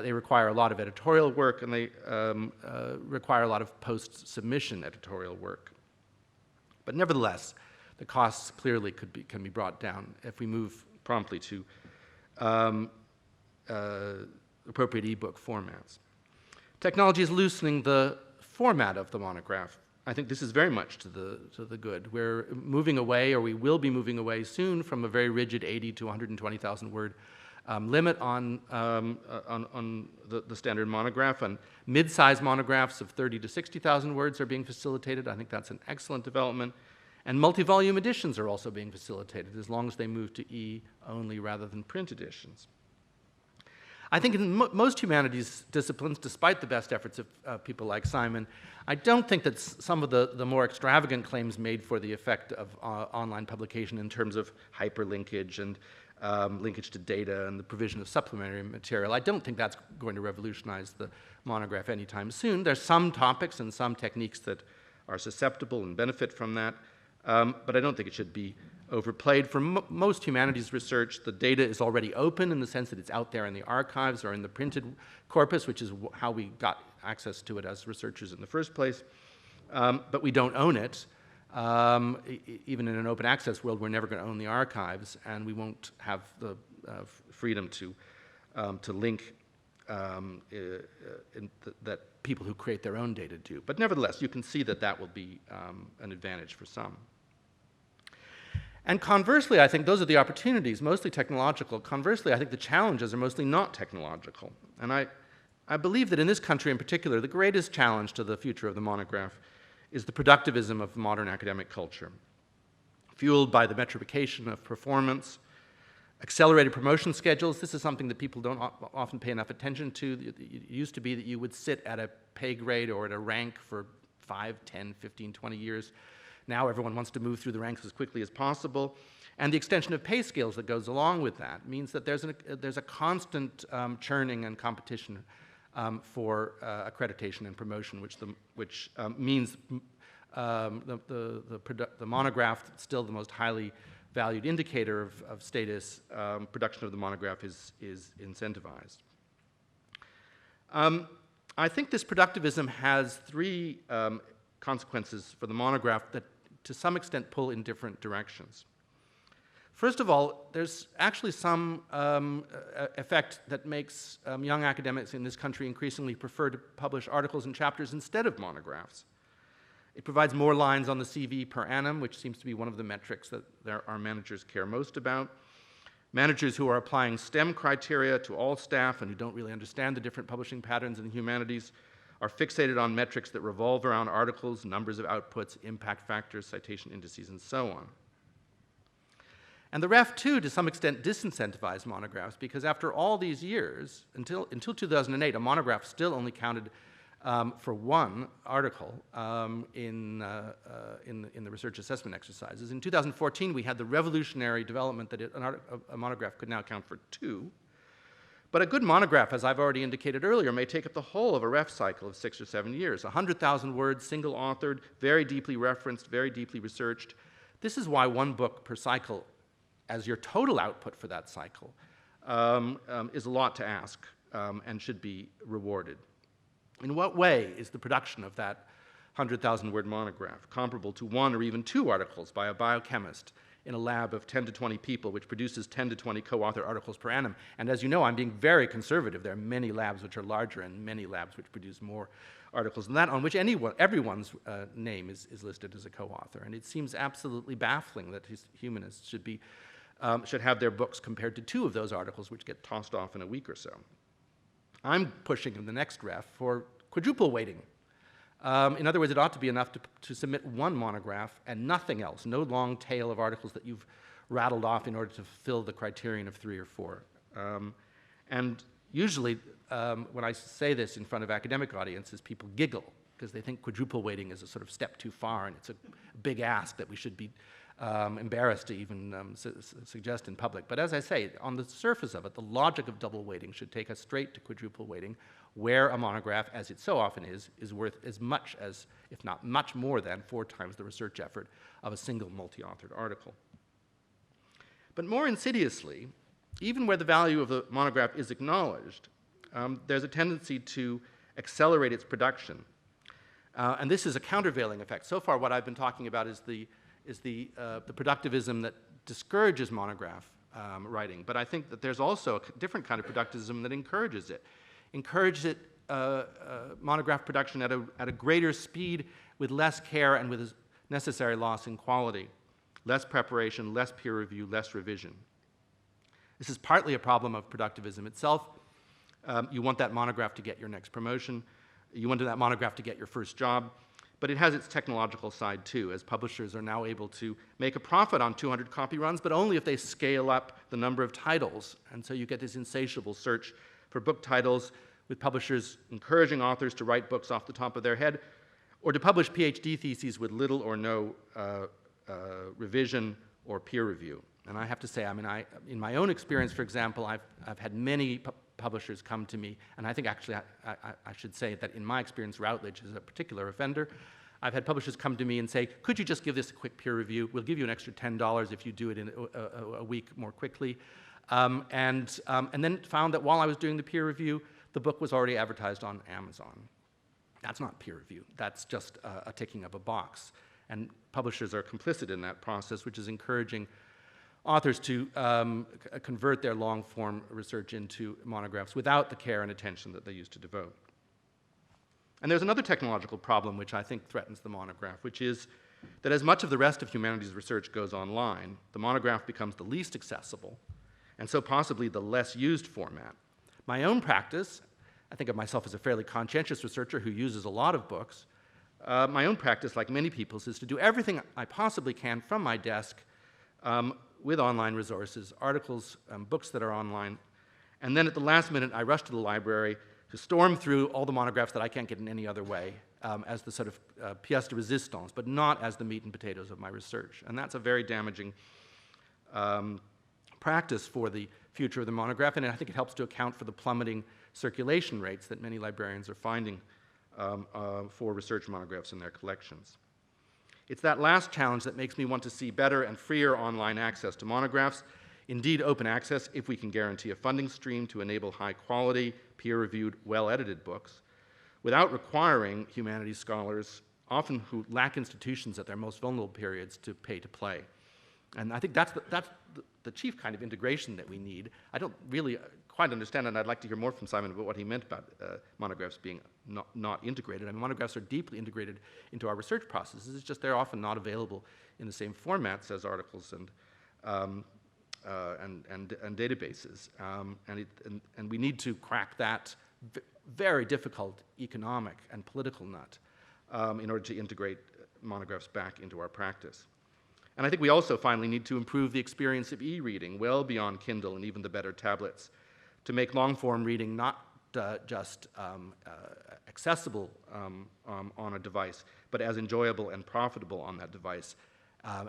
They require a lot of editorial work, and they require a lot of post-submission editorial work. But nevertheless, the costs clearly can be brought down if we move promptly to appropriate ebook formats. Technology is loosening the format of the monograph. I think this is very much to the good. We're moving away, or we will be moving away soon, from a very rigid 80 to 120,000 word limit on the standard monograph. And mid-sized monographs of 30 to 60,000 words are being facilitated. I think that's an excellent development. And multi-volume editions are also being facilitated, as long as they move to e-only rather than print editions. I think in most humanities disciplines, despite the best efforts of people like Simon, I don't think that some of the more extravagant claims made for the effect of online publication in terms of hyperlinkage and linkage to data and the provision of supplementary material, I don't think that's going to revolutionize the monograph anytime soon. There's some topics and some techniques that are susceptible and benefit from that, but I don't think it should be overplayed. For most humanities research, the data is already open in the sense that it's out there in the archives or in the printed corpus, which is how we got access to it as researchers in the first place. But we don't own it. Even in an open access world, we're never going to own the archives, and we won't have the freedom to link that people who create their own data do. But nevertheless, you can see that that will be an advantage for some. And conversely, I think those are the opportunities, mostly technological. Conversely, I think the challenges are mostly not technological. And I believe that in this country in particular, the greatest challenge to the future of the monograph is the productivism of modern academic culture, fueled by the metrification of performance, accelerated promotion schedules. This is something that people don't often pay enough attention to. It used to be that you would sit at a pay grade or at a rank for 5, 10, 15, 20 years. Now everyone wants to move through the ranks as quickly as possible. And the extension of pay scales that goes along with that means that there's a constant churning and competition for accreditation and promotion, which means the monograph, still the most highly valued indicator of status, production of the monograph is incentivized. I think this productivism has three consequences for the monograph that to some extent pull in different directions. First of all, there's actually some effect that makes young academics in this country increasingly prefer to publish articles and chapters instead of monographs. It provides more lines on the CV per annum, which seems to be one of the metrics that our managers care most about. Managers who are applying STEM criteria to all staff and who don't really understand the different publishing patterns in the humanities are fixated on metrics that revolve around articles, numbers of outputs, impact factors, citation indices, and so on. And the REF, too, to some extent disincentivized monographs, because after all these years, until 2008, a monograph still only counted for one article in the research assessment exercises. In 2014, we had the revolutionary development that a monograph could now count for 2. But a good monograph, as I've already indicated earlier, may take up the whole of a REF cycle of 6 or 7 years. 100,000 words, single-authored, very deeply referenced, very deeply researched. This is why one book per cycle, as your total output for that cycle, is a lot to ask and should be rewarded. In what way is the production of that 100,000-word monograph comparable to 1 or even 2 articles by a biochemist in a lab of 10 to 20 people, which produces 10 to 20 co-author articles per annum? And as you know, I'm being very conservative. There are many labs which are larger and many labs which produce more articles than that, on which everyone's name is listed as a co-author. And it seems absolutely baffling that humanists should have their books compared to 2 of those articles, which get tossed off in a week or so. I'm pushing in the next REF for quadruple weighting. In other words, it ought to be enough to submit 1 monograph and nothing else, no long tail of articles that you've rattled off in order to fill the criterion of 3 or 4. And usually, when I say this in front of academic audiences, people giggle because they think quadruple weighting is a sort of step too far, and it's a big ask that we should be embarrassed to even suggest in public. But as I say, on the surface of it, the logic of double weighting should take us straight to quadruple weighting, where a monograph, as it so often is worth as much as, if not much more than, 4 times the research effort of a single multi-authored article. But more insidiously, even where the value of the monograph is acknowledged, there's a tendency to accelerate its production. And this is a countervailing effect. So far, what I've been talking about is the productivism that discourages monograph writing. But I think that there's also a different kind of productivism that encourages it monograph production at a greater speed with less care and with a necessary loss in quality. Less preparation, less peer review, less revision. This is partly a problem of productivism itself. You want that monograph to get your next promotion. You want that monograph to get your first job. But it has its technological side too, as publishers are now able to make a profit on 200 copy runs, but only if they scale up the number of titles. And so you get this insatiable search for book titles, with publishers encouraging authors to write books off the top of their head, or to publish PhD theses with little or no revision or peer review. And I have to say, I mean, in my own experience, for example, I've had many publishers come to me, and I think actually I should say that in my experience, Routledge is a particular offender. I've had publishers come to me and say, could you just give this a quick peer review? We'll give you an extra $10 if you do it in a week more quickly. And then found that while I was doing the peer review, the book was already advertised on Amazon. That's not peer review. That's just a ticking of a box. And publishers are complicit in that process, which is encouraging authors to convert their long-form research into monographs without the care and attention that they used to devote. And there's another technological problem which I think threatens the monograph, which is that as much of the rest of humanities research goes online, the monograph becomes the least accessible, and so possibly the less used format. My own practice, I think of myself as a fairly conscientious researcher who uses a lot of books. My own practice, like many people's, is to do everything I possibly can from my desk with online resources, articles, books that are online, and then at the last minute I rush to the library to storm through all the monographs that I can't get in any other way as the sort of pièce de résistance, but not as the meat and potatoes of my research. And that's a very damaging practice for the future of the monograph, and I think it helps to account for the plummeting circulation rates that many librarians are finding for research monographs in their collections. It's that last challenge that makes me want to see better and freer online access to monographs, indeed open access if we can guarantee a funding stream to enable high-quality, peer-reviewed, well-edited books, without requiring humanities scholars, often who lack institutions at their most vulnerable periods, to pay to play. And I think that's the chief kind of integration that we need. I don't really quite understand, and I'd like to hear more from Simon about what he meant about monographs being not integrated. I mean, monographs are deeply integrated into our research processes. It's just they're often not available in the same formats as articles and databases. And we need to crack that very difficult economic and political nut in order to integrate monographs back into our practice. And I think we also finally need to improve the experience of e-reading well beyond Kindle and even the better tablets, to make long-form reading not just accessible on a device, but as enjoyable and profitable on that device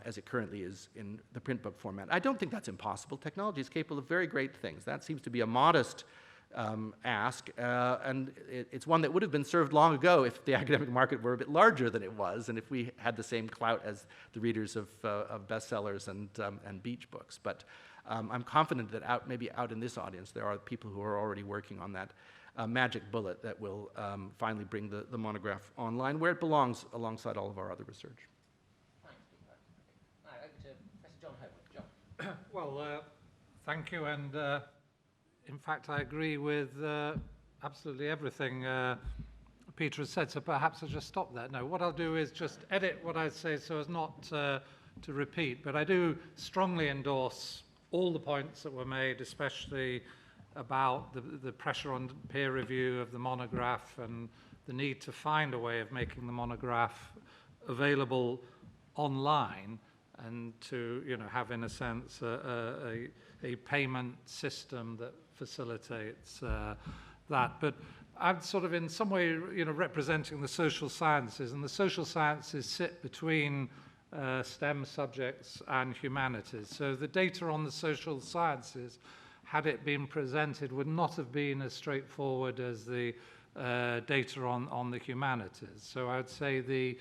as it currently is in the print book format. I don't think that's impossible. Technology is capable of very great things. That seems to be a modest ask, and it's one that would have been served long ago if the academic market were a bit larger than it was, and if we had the same clout as the readers of bestsellers and beach books. But I'm confident that maybe out in this audience there are people who are already working on that magic bullet that will finally bring the monograph online where it belongs alongside all of our other research. Thanks, Peter. Now, over to Professor John Holmwood. John. Well, thank you, and in fact, I agree with absolutely everything Peter has said, so perhaps I'll just stop there. No, what I'll do is just edit what I say so as not to repeat, but I do strongly endorse all the points that were made, especially about the pressure on peer review of the monograph and the need to find a way of making the monograph available online and to, have, in a sense, a payment system that facilitates that. But I'm sort of in some way, representing the social sciences, and the social sciences sit between STEM subjects and humanities. So the data on the social sciences, had it been presented, would not have been as straightforward as the data on the humanities. So I would say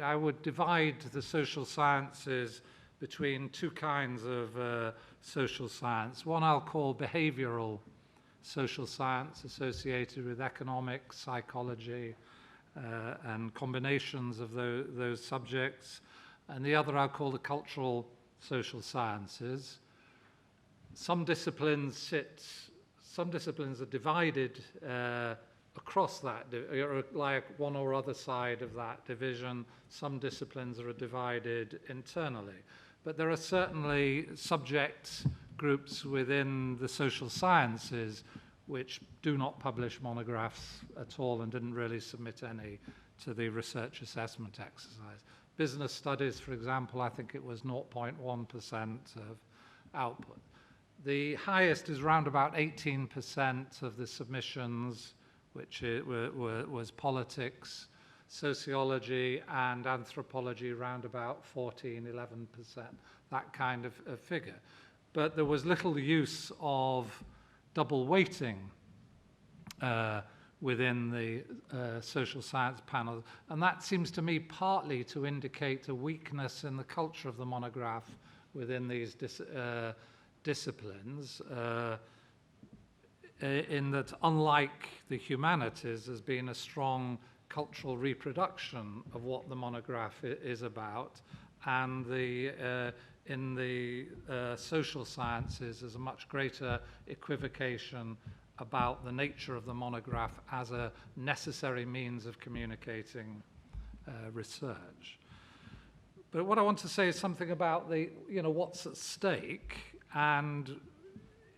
I would divide the social sciences between two kinds of social science. One I'll call behavioral social science, associated with economics, psychology, and combinations of those subjects. And the other I'll call the cultural social sciences. Some disciplines are divided across that, like one or other side of that division. Some disciplines are divided internally. But there are certainly subject groups within the social sciences which do not publish monographs at all and didn't really submit any to the research assessment exercise. Business studies, for example, I think it was 0.1% of output. The highest is around about 18% of the submissions, which was politics, sociology, and anthropology, around about 14, 11%, that kind of figure. But there was little use of double weighting within the social science panel, and that seems to me partly to indicate a weakness in the culture of the monograph within these disciplines, in that unlike the humanities, there's been a strong cultural reproduction of what the monograph is about, and in the social sciences there's a much greater equivocation about the nature of the monograph as a necessary means of communicating research. But what I want to say is something about what's at stake, and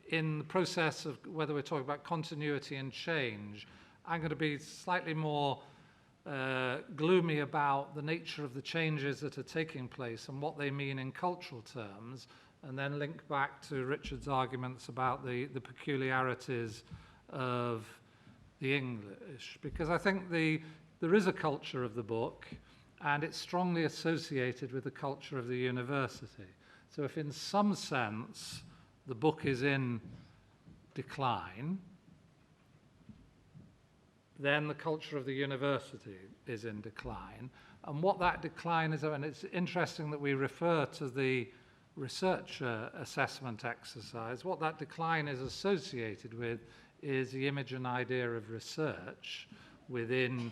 in the process of whether we're talking about continuity and change, I'm going to be slightly more gloomy about the nature of the changes that are taking place and what they mean in cultural terms, and then link back to Richard's arguments about the peculiarities of the English, because I think there is a culture of the book, and it's strongly associated with the culture of the university. So if in some sense the book is in decline, then the culture of the university is in decline. And what that decline is, and it's interesting that we refer to the research assessment exercise, what that decline is associated with is the image and idea of research within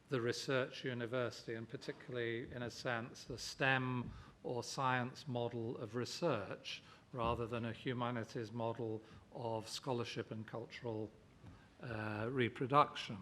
the research university, and particularly, in a sense, the STEM or science model of research rather than a humanities model of scholarship and cultural reproduction.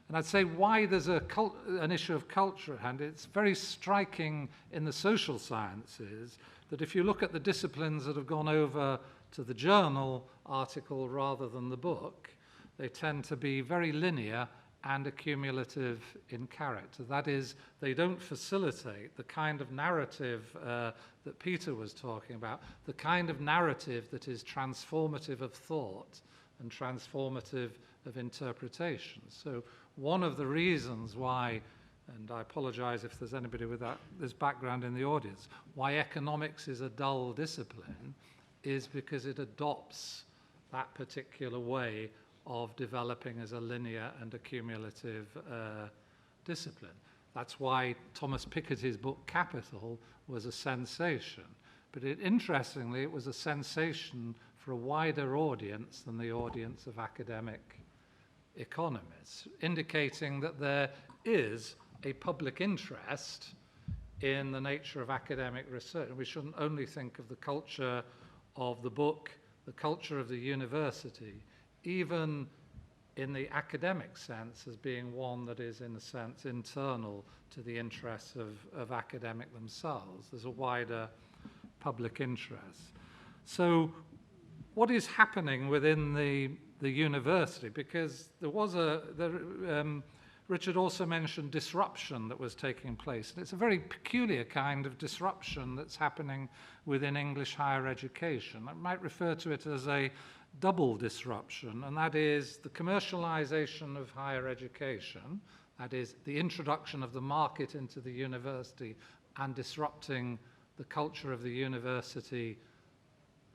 And I'd say why there's an issue of culture at hand. It's very striking in the social sciences that if you look at the disciplines that have gone over to the journal article rather than the book, they tend to be very linear and accumulative in character. That is, they don't facilitate the kind of narrative that Peter was talking about, the kind of narrative that is transformative of thought and transformative of interpretation. So one of the reasons why, and I apologize if there's anybody with this background in the audience, why economics is a dull discipline is because it adopts that particular way of developing as a linear and accumulative discipline. That's why Thomas Piketty's book Capital was a sensation. But interestingly, it was a sensation for a wider audience than the audience of academic economists, indicating that there is a public interest in the nature of academic research. And we shouldn't only think of the culture of the book, the culture of the university, even in the academic sense, as being one that is, in a sense, internal to the interests of academic themselves. There's a wider public interest. So what is happening within the university? Because there was Richard also mentioned disruption that was taking place. And it's a very peculiar kind of disruption that's happening within English higher education. I might refer to it as a double disruption, and that is the commercialization of higher education, that is the introduction of the market into the university and disrupting the culture of the university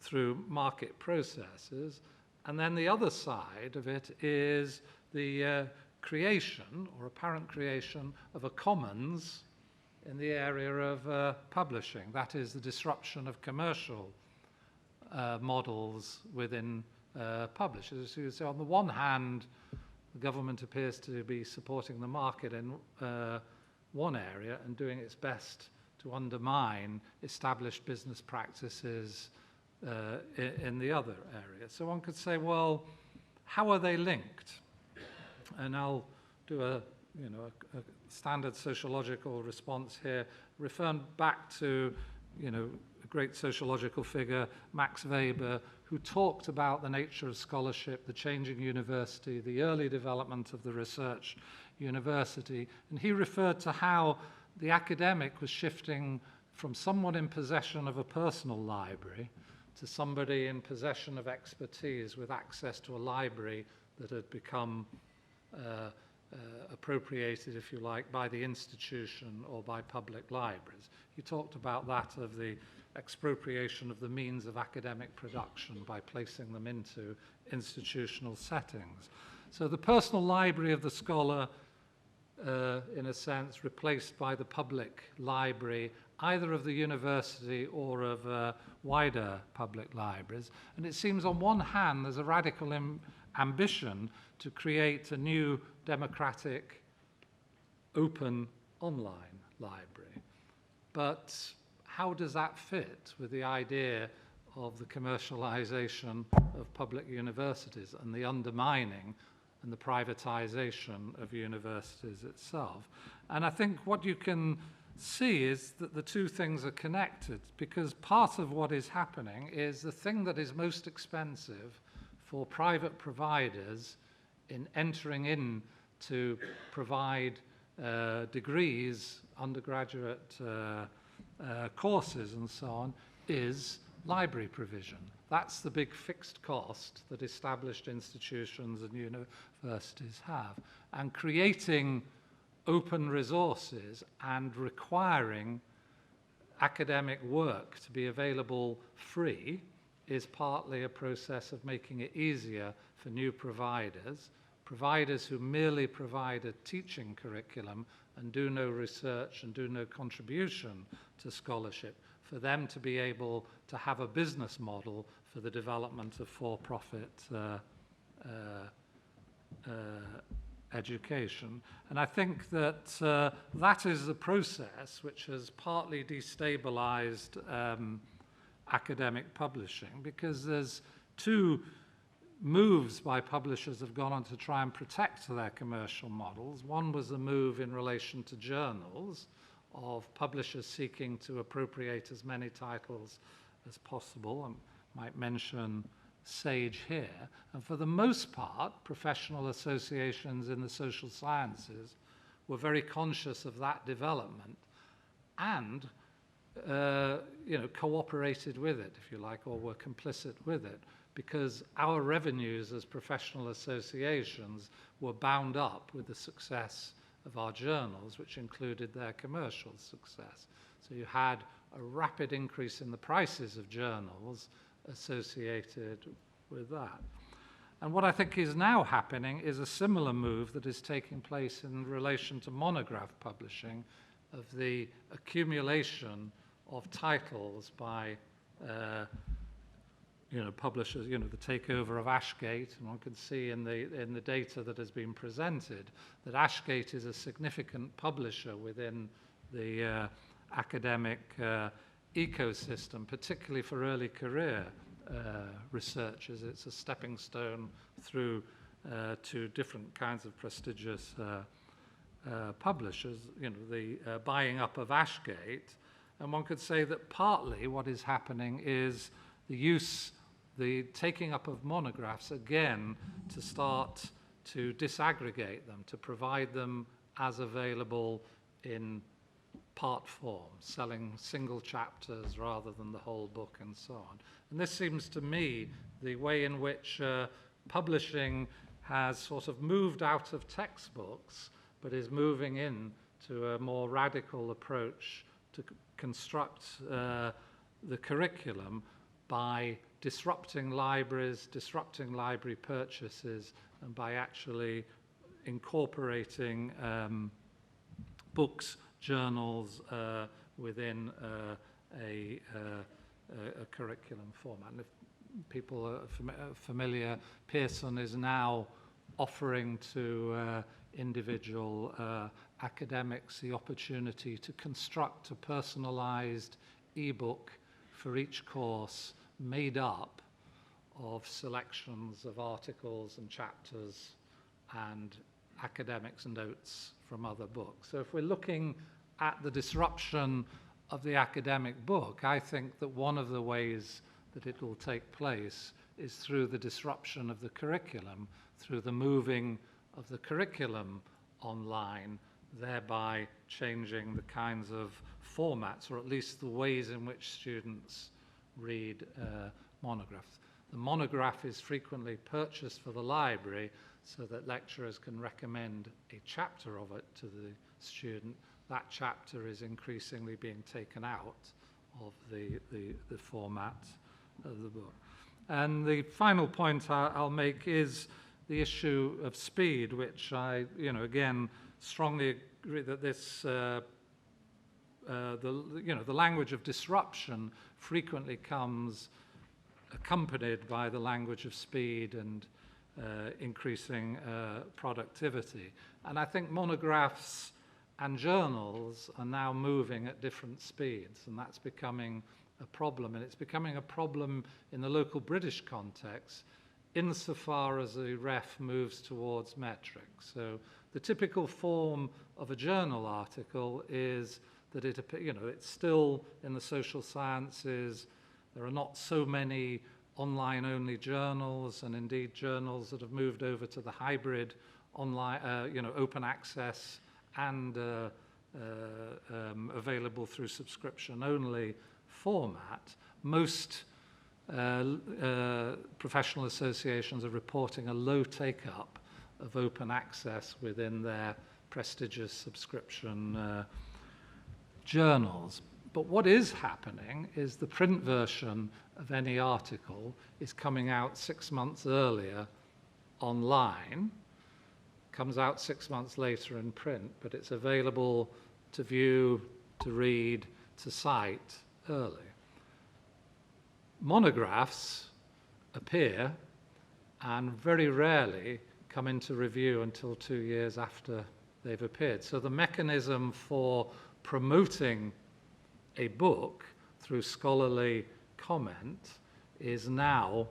through market processes. And then the other side of it is the creation, or apparent creation, of a commons in the area of publishing. That is the disruption of commercial models within publishers. So on the one hand, the government appears to be supporting the market in one area and doing its best to undermine established business practices in the other area. So one could say, well, how are they linked? And I'll do a standard sociological response here, referring back to, a great sociological figure, Max Weber, who talked about the nature of scholarship, the changing university, the early development of the research university. And he referred to how the academic was shifting from someone in possession of a personal library to somebody in possession of expertise with access to a library that had become appropriated, if you like, by the institution or by public libraries. He talked about that of the expropriation of the means of academic production by placing them into institutional settings. So the personal library of the scholar, in a sense, replaced by the public library, either of the university or of wider public libraries. And it seems on one hand there's a radical ambition to create a new democratic, open online library. But how does that fit with the idea of the commercialization of public universities and the undermining and the privatization of universities itself? And I think what you can see is that the two things are connected, because part of what is happening is the thing that is most expensive for private providers in entering in to provide degrees, undergraduate courses and so on, is library provision. That's the big fixed cost that established institutions and universities have. And creating open resources and requiring academic work to be available free is partly a process of making it easier for new providers who merely provide a teaching curriculum and do no research and do no contribution to scholarship, for them to be able to have a business model for the development of for-profit education. And I think that that is the process which has partly destabilized academic publishing, because there's two moves by publishers have gone on to try and protect their commercial models. One was the move in relation to journals, of publishers seeking to appropriate as many titles as possible. I might mention Sage here. And for the most part, professional associations in the social sciences were very conscious of that development and cooperated with it, if you like, or were complicit with it, because our revenues as professional associations were bound up with the success of our journals, which included their commercial success. So you had a rapid increase in the prices of journals associated with that. And what I think is now happening is a similar move that is taking place in relation to monograph publishing, of the accumulation of titles by publishers, the takeover of Ashgate, and one can see in the data that has been presented that Ashgate is a significant publisher within the academic ecosystem, particularly for early career researchers. It's a stepping stone through to different kinds of prestigious publishers, the buying up of Ashgate. And one could say that partly what is happening is the taking up of monographs again to start to disaggregate them, to provide them as available in part form, selling single chapters rather than the whole book and so on. And this seems to me the way in which publishing has sort of moved out of textbooks, but is moving in to a more radical approach to construct the curriculum by disrupting libraries, disrupting library purchases, and by actually incorporating books, journals within a curriculum format. And if people are familiar, Pearson is now offering to individual academics the opportunity to construct a personalized ebook for each course, made up of selections of articles and chapters and academics' notes from other books. So if we're looking at the disruption of the academic book, I think that one of the ways that it will take place is through the disruption of the curriculum, through the moving of the curriculum online, thereby changing the kinds of formats, or at least the ways in which students read monographs. The monograph is frequently purchased for the library so that lecturers can recommend a chapter of it to the student. That chapter is increasingly being taken out of the format of the book. And the final point I'll make is the issue of speed, which I, again, strongly agree that this, the language of disruption frequently comes accompanied by the language of speed and increasing productivity. And I think monographs and journals are now moving at different speeds, and that's becoming a problem. And it's becoming a problem in the local British context insofar as the ref moves towards metrics. So the typical form of a journal article is that it's still in the social sciences. There are not so many online-only journals, and indeed journals that have moved over to the hybrid online, open access and available through subscription-only format. Most professional associations are reporting a low take-up of open access within their prestigious subscription journals. But what is happening is the print version of any article is coming out 6 months earlier online, comes out 6 months later in print, but it's available to view, to read, to cite early. Monographs appear and very rarely come into review until 2 years after they've appeared. So the mechanism for promoting a book through scholarly comment is now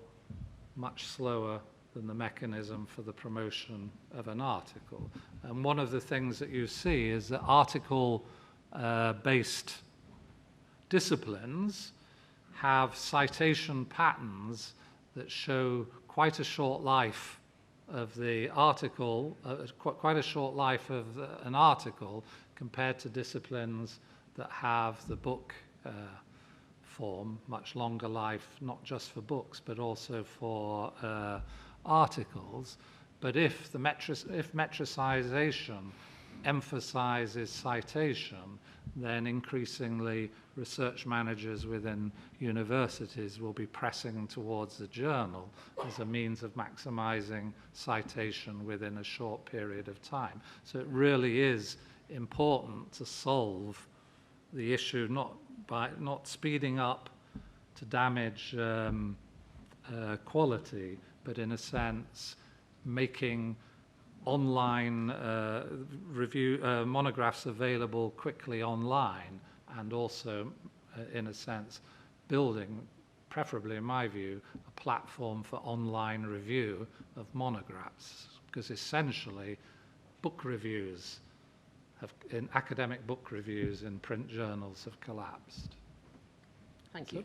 much slower than the mechanism for the promotion of an article. And one of the things that you see is that article-based disciplines have citation patterns that show quite a short life of the article, quite a short life of an article compared to disciplines that have the book form, much longer life, not just for books, but also for articles. But if metricization emphasizes citation, then increasingly research managers within universities will be pressing towards the journal as a means of maximizing citation within a short period of time. So it really is important to solve the issue not speeding up to damage quality, but in a sense making online monographs available quickly online, and also in a sense building, preferably in my view, a platform for online review of monographs, because essentially book reviews in academic book reviews in print journals have collapsed. Thank you.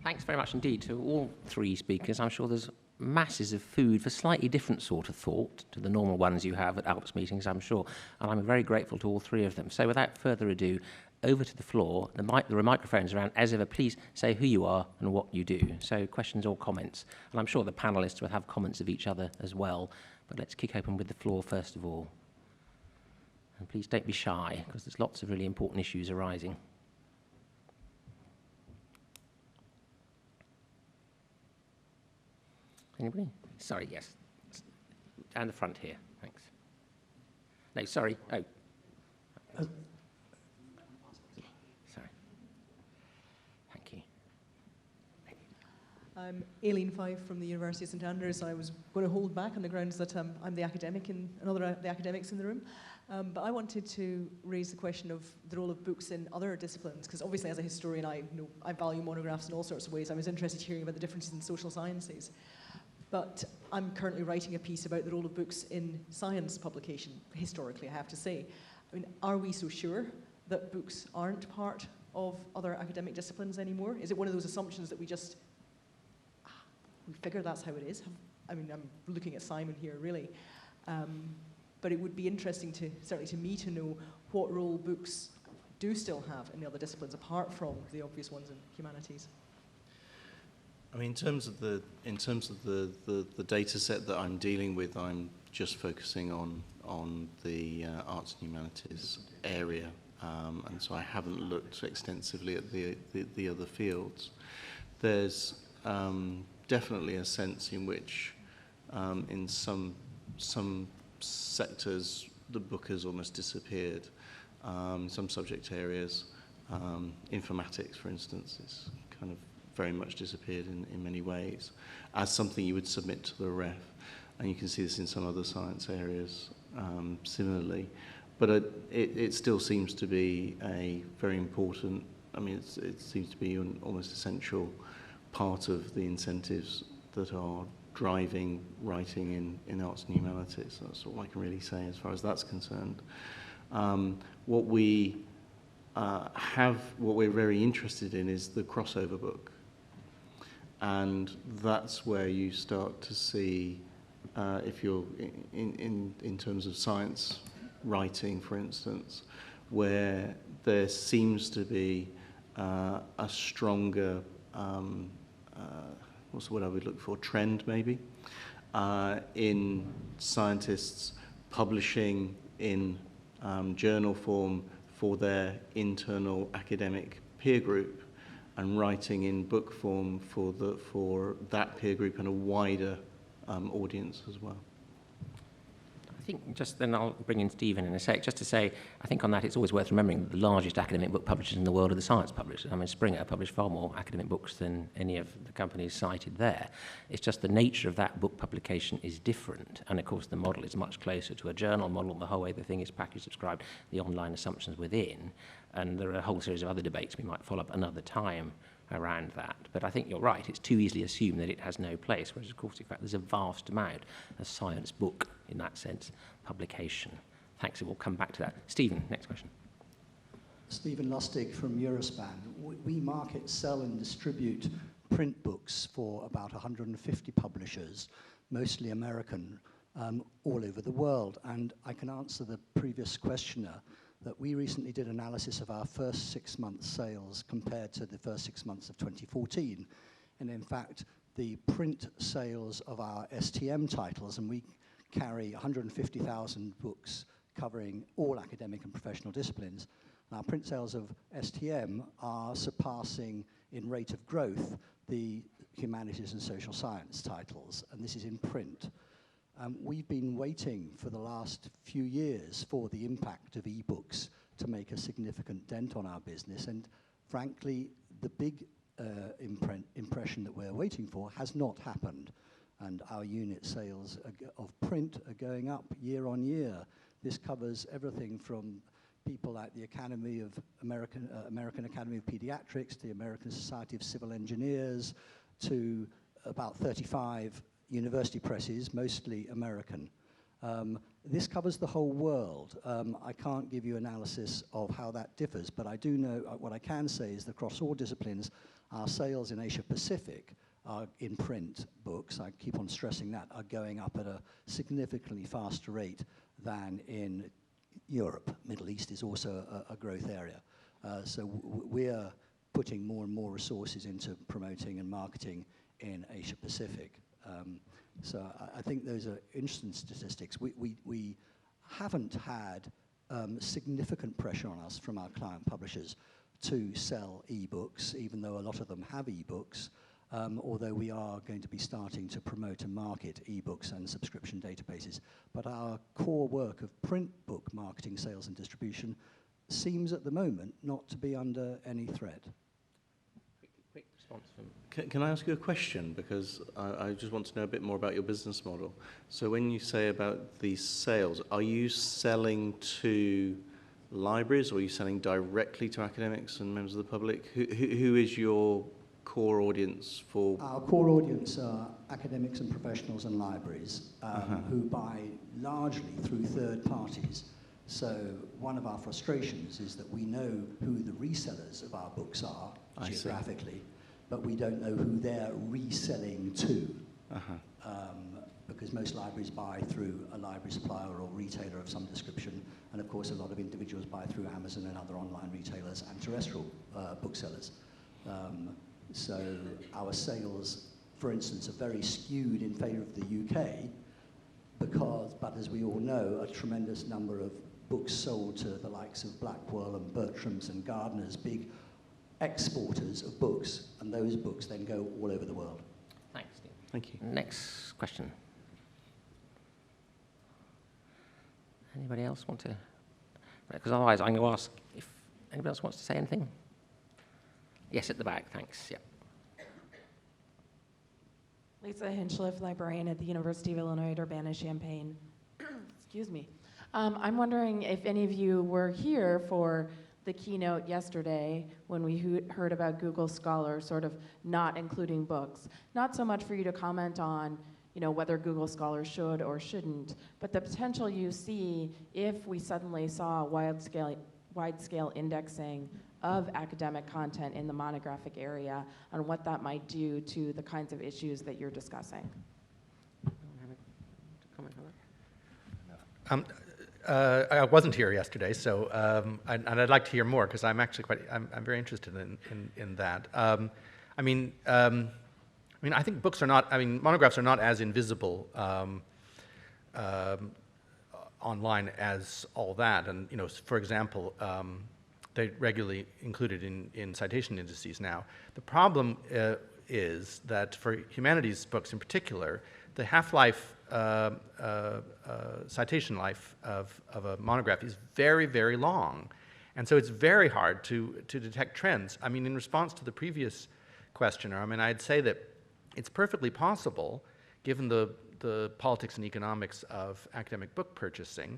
Thanks very much indeed to all three speakers. I'm sure there's masses of food for slightly different sort of thought to the normal ones you have at ALPS meetings, I'm sure, and I'm very grateful to all three of them. So without further ado, over to the floor. There are microphones around. As ever, please say who you are and what you do. So questions or comments. And I'm sure the panellists will have comments of each other as well, but let's kick open with the floor first of all. And please don't be shy, because there's lots of really important issues arising. Anybody? Sorry, yes. Down the front here, thanks. No, sorry. Oh. Sorry. Thank you. I'm Aileen Five from the University of St Andrews. I was going to hold back on the grounds that I'm the academic and other the academics in the room. But I wanted to raise the question of the role of books in other disciplines, because obviously as a historian I value monographs in all sorts of ways. I was interested in hearing about the differences in social sciences. But I'm currently writing a piece about the role of books in science publication, historically, I have to say. I mean, are we so sure that books aren't part of other academic disciplines anymore? Is it one of those assumptions that we figure that's how it is? I mean, I'm looking at Simon here, really. But it would be interesting certainly to me, to know what role books do still have in the other disciplines, apart from the obvious ones in humanities. I mean, in terms of the data set that I'm dealing with, I'm just focusing on the arts and humanities area, and so I haven't looked extensively at the other fields. There's definitely a sense in which, in some sectors, the book has almost disappeared. Some subject areas, informatics, for instance, is kind of very much disappeared in many ways as something you would submit to the ref. And you can see this in some other science areas similarly. But it still seems to be a very important, I mean, it seems to be an almost essential part of the incentives that are driving writing in arts and humanities. That's all I can really say as far as that's concerned. What we're very interested in is the crossover book. And that's where you start to see, if you're in terms of science writing, for instance, where there seems to be a stronger, what's the word I would look for, trend maybe, in scientists publishing in journal form for their internal academic peer group, and writing in book form for that peer group and a wider audience as well. I think just then I'll bring in Stephen in a sec, just to say, I think on that it's always worth remembering that the largest academic book publishers in the world are the science publishers. I mean, Springer published far more academic books than any of the companies cited there. It's just the nature of that book publication is different. And of course, the model is much closer to a journal model. The whole way the thing is package subscribed, the online assumptions within. And there are a whole series of other debates we might follow up another time around that. But I think you're right, it's too easily assumed that it has no place, whereas of course, in fact, there's a vast amount of science book, in that sense, publication. Thanks, and we'll come back to that. Stephen, next question. Stephen Lustig from Eurospan. We market, sell and distribute print books for about 150 publishers, mostly American, all over the world. And I can answer the previous questioner that we recently did analysis of our first 6 months sales compared to the first 6 months of 2014. And in fact, the print sales of our STM titles, and we carry 150,000 books covering all academic and professional disciplines, and our print sales of STM are surpassing in rate of growth the humanities and social science titles, and this is in print. We've been waiting for the last few years for the impact of ebooks to make a significant dent on our business, and frankly, the big impression that we're waiting for has not happened, and our unit sales of print are going up year on year. This covers everything from people like the American Academy of Pediatrics, the American Society of Civil Engineers, to about 35 university presses, mostly American. This covers the whole world. I can't give you analysis of how that differs, but I do know, what I can say is that across all disciplines, our sales in Asia Pacific are in print books, I keep on stressing that, are going up at a significantly faster rate than in Europe. Middle East is also a growth area. So we're putting more and more resources into promoting and marketing in Asia Pacific. So I think those are interesting statistics. We haven't had significant pressure on us from our client publishers to sell ebooks, even though a lot of them have ebooks, although we are going to be starting to promote and market ebooks and subscription databases. But our core work of print book marketing, sales and distribution seems at the moment not to be under any threat. Quick response from... Can I ask you a question? Because I just want to know a bit more about your business model. So when you say about these sales, are you selling to libraries, or are you selling directly to academics and members of the public? Who is your core audience for? Our core audience are academics and professionals and libraries who buy largely through third parties. So one of our frustrations is that we know who the resellers of our books are geographically, but we don't know who they're reselling to. Because most libraries buy through a library supplier or retailer of some description, and of course a lot of individuals buy through Amazon and other online retailers and terrestrial booksellers. So our sales, for instance, are very skewed in favour of the UK, but as we all know, a tremendous number of books sold to the likes of Blackwell and Bertram's and Gardner's, big exporters of books, and those books then go all over the world. Thanks, Steve. Thank you. Next question. Anybody else want to? Because otherwise I'm going to ask if anybody else wants to say anything. Yes, at the back, thanks. Yeah. Lisa Hinchliff, librarian at the University of Illinois Urbana-Champaign. Excuse me. I'm wondering if any of you were here for the keynote yesterday when we heard about Google Scholar sort of not including books. Not so much for you to comment on, you know, whether Google Scholar should or shouldn't, but the potential you see if we suddenly saw wide-scale indexing of academic content in the monographic area and what that might do to the kinds of issues that you're discussing. I wasn't here yesterday, so and I'd like to hear more because I'm actually I'm very interested in that. I mean, I think books are not. I mean, monographs are not as invisible online as all that. And you know, for example, they're regularly included in citation indices now. The problem is that for humanities books in particular, the half-life, citation life of a monograph is very, very long. And so it's very hard to detect trends. I mean, in response to the previous questioner, I mean, I'd say that it's perfectly possible, given the politics and economics of academic book purchasing,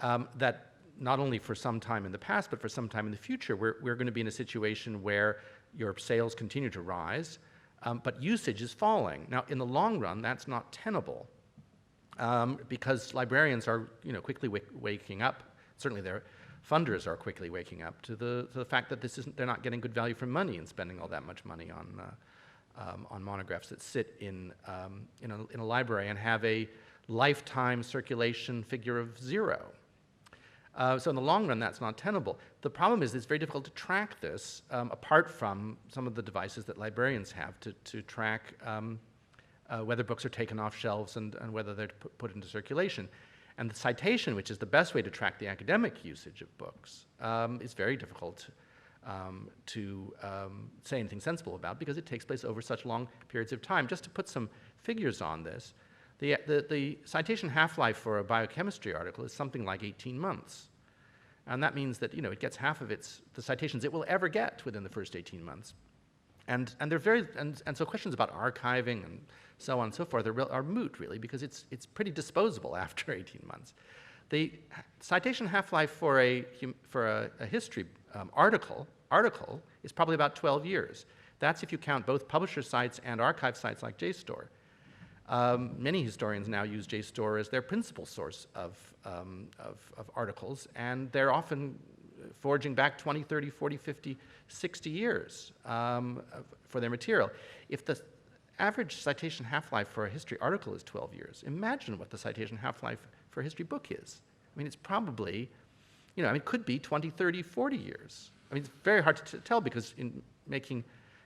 that not only for some time in the past, but for some time in the future, we're going to be in a situation where your sales continue to rise, but usage is falling. Now, in the long run, that's not tenable, because librarians are, you know, quickly waking up. Certainly, their funders are quickly waking up to the fact that they're not getting good value for money and spending all that much money on monographs that sit in a library and have a lifetime circulation figure of 0. So in the long run, that's not tenable. The problem is it's very difficult to track this, apart from some of the devices that librarians have to track whether books are taken off shelves and whether they're put into circulation. And the citation, which is the best way to track the academic usage of books, is very difficult to say anything sensible about because it takes place over such long periods of time. Just to put some figures on this, the citation half-life for a biochemistry article is something like 18 months. And that means that, you know, it gets half of the citations it will ever get within the first 18 months. And they're very, and so questions about archiving and so on and so forth are moot, really, because it's pretty disposable after 18 months. The citation half-life for a history article is probably about 12 years. That's if you count both publisher sites and archive sites like JSTOR. Many historians now use JSTOR as their principal source of articles, and they're often forging back 20, 30, 40, 50, 60 years for their material. If the average citation half-life for a history article is 12 years, imagine what the citation half-life for a history book is. I mean, it's probably, you know, I mean, it could be 20, 30, 40 years. I mean, it's very hard to tell because in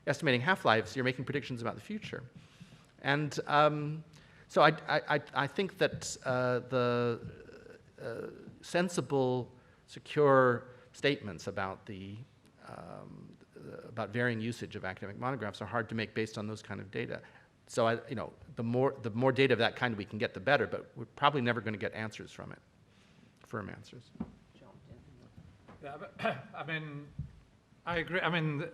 estimating half-lives, you're making predictions about the future. And so I think that the sensible, secure statements about about varying usage of academic monographs are hard to make based on those kind of data. So you know, the more data of that kind we can get, the better. But we're probably never going to get answers from it, firm answers. Yeah, but, I mean, I agree. I mean,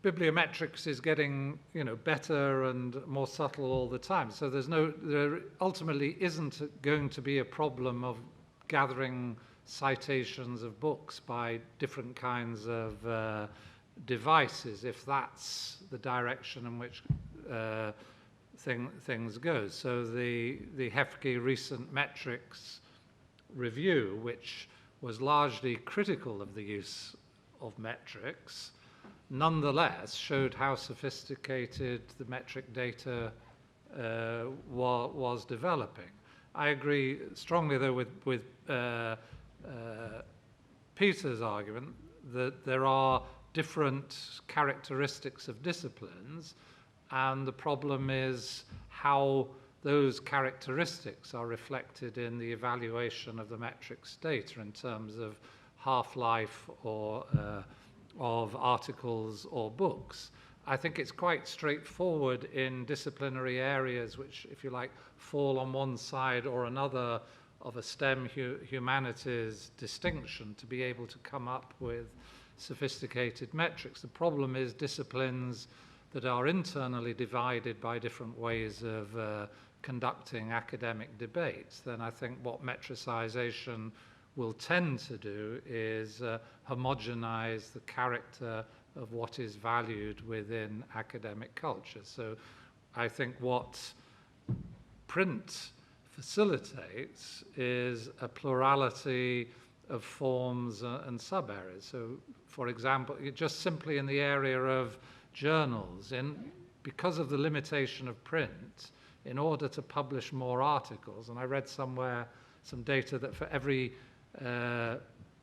bibliometrics is getting, better and more subtle all the time. So there ultimately isn't going to be a problem of gathering citations of books by different kinds of devices if that's the direction in which things go. So the HEFCE recent metrics review, which was largely critical of the use of metrics, nonetheless showed how sophisticated the metric data was developing. I agree strongly, though, with Peter's argument that there are different characteristics of disciplines, and the problem is how those characteristics are reflected in the evaluation of the metrics data in terms of half-life or of articles or books. I think it's quite straightforward in disciplinary areas which, if you like, fall on one side or another of a STEM humanities distinction to be able to come up with sophisticated metrics. The problem is disciplines that are internally divided by different ways of conducting academic debates. Then I think what metricization will tend to do is homogenize the character of what is valued within academic culture. So I think what print facilitates is a plurality of forms and sub-areas. So, for example, just simply in the area of journals, because of the limitation of print, in order to publish more articles, and I read somewhere some data that for every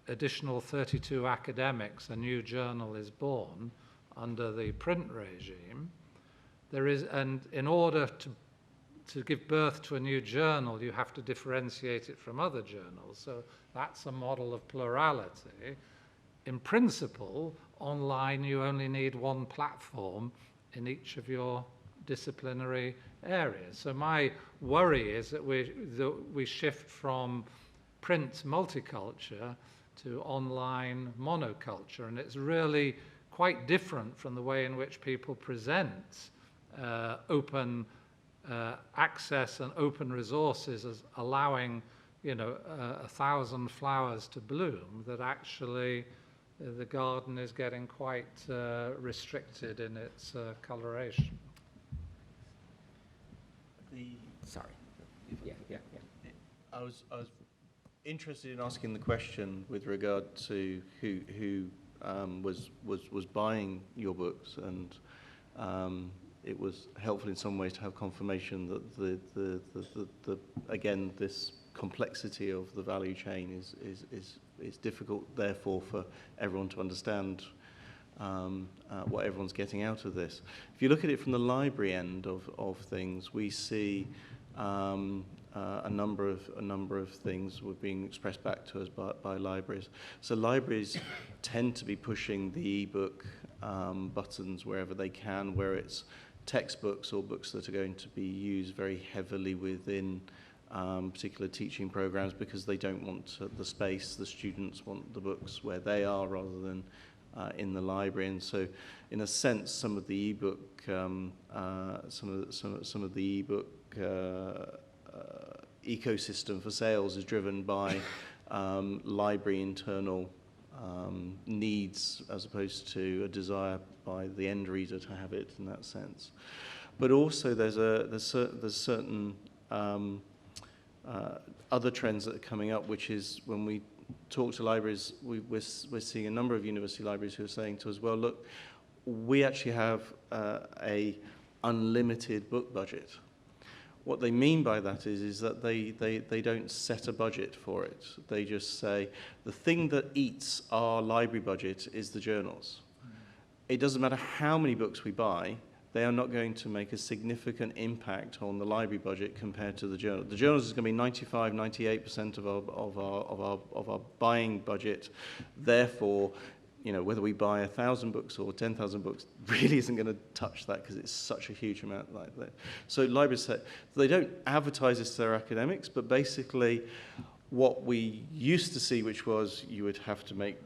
additional 32 academics, a new journal is born under the print regime. And in order to give birth to a new journal, you have to differentiate it from other journals. So that's a model of plurality. In principle, online, you only need one platform in each of your disciplinary areas. So my worry is that we shift from print multiculture to online monoculture, and it's really quite different from the way in which people present open access and open resources as allowing, 1,000 flowers to bloom, that actually the garden is getting quite restricted in its coloration. Sorry. Yeah. I was interested in asking the question with regard to who was buying your books, and it was helpful in some ways to have confirmation that the again, this complexity of the value chain is difficult, therefore, for everyone to understand what everyone's getting out of this. If you look at it from the library end of things, we see a number of things were being expressed back to us by libraries. So libraries tend to be pushing the ebook buttons wherever they can, where it's textbooks or books that are going to be used very heavily within particular teaching programs, because they don't want the space. The students want the books where they are rather than in the library. And so, in a sense, some of the ebook ecosystem for sales is driven by library internal needs, as opposed to a desire by the end reader to have it in that sense. But also there's certain other trends that are coming up, which is when we talk to libraries, we're seeing a number of university libraries who are saying to us, well, look, we actually have a unlimited book budget. What they mean by that is that they don't set a budget for it. They just say, the thing that eats our library budget is the journals. It doesn't matter how many books we buy, they are not going to make a significant impact on the library budget compared to the journal. The journals is going to be 95, 98% of our buying budget. Therefore, whether we buy 1,000 books or 10,000 books really isn't going to touch that, because it's such a huge amount like that. So libraries say, they don't advertise this to their academics, but basically what we used to see, which was you would have to make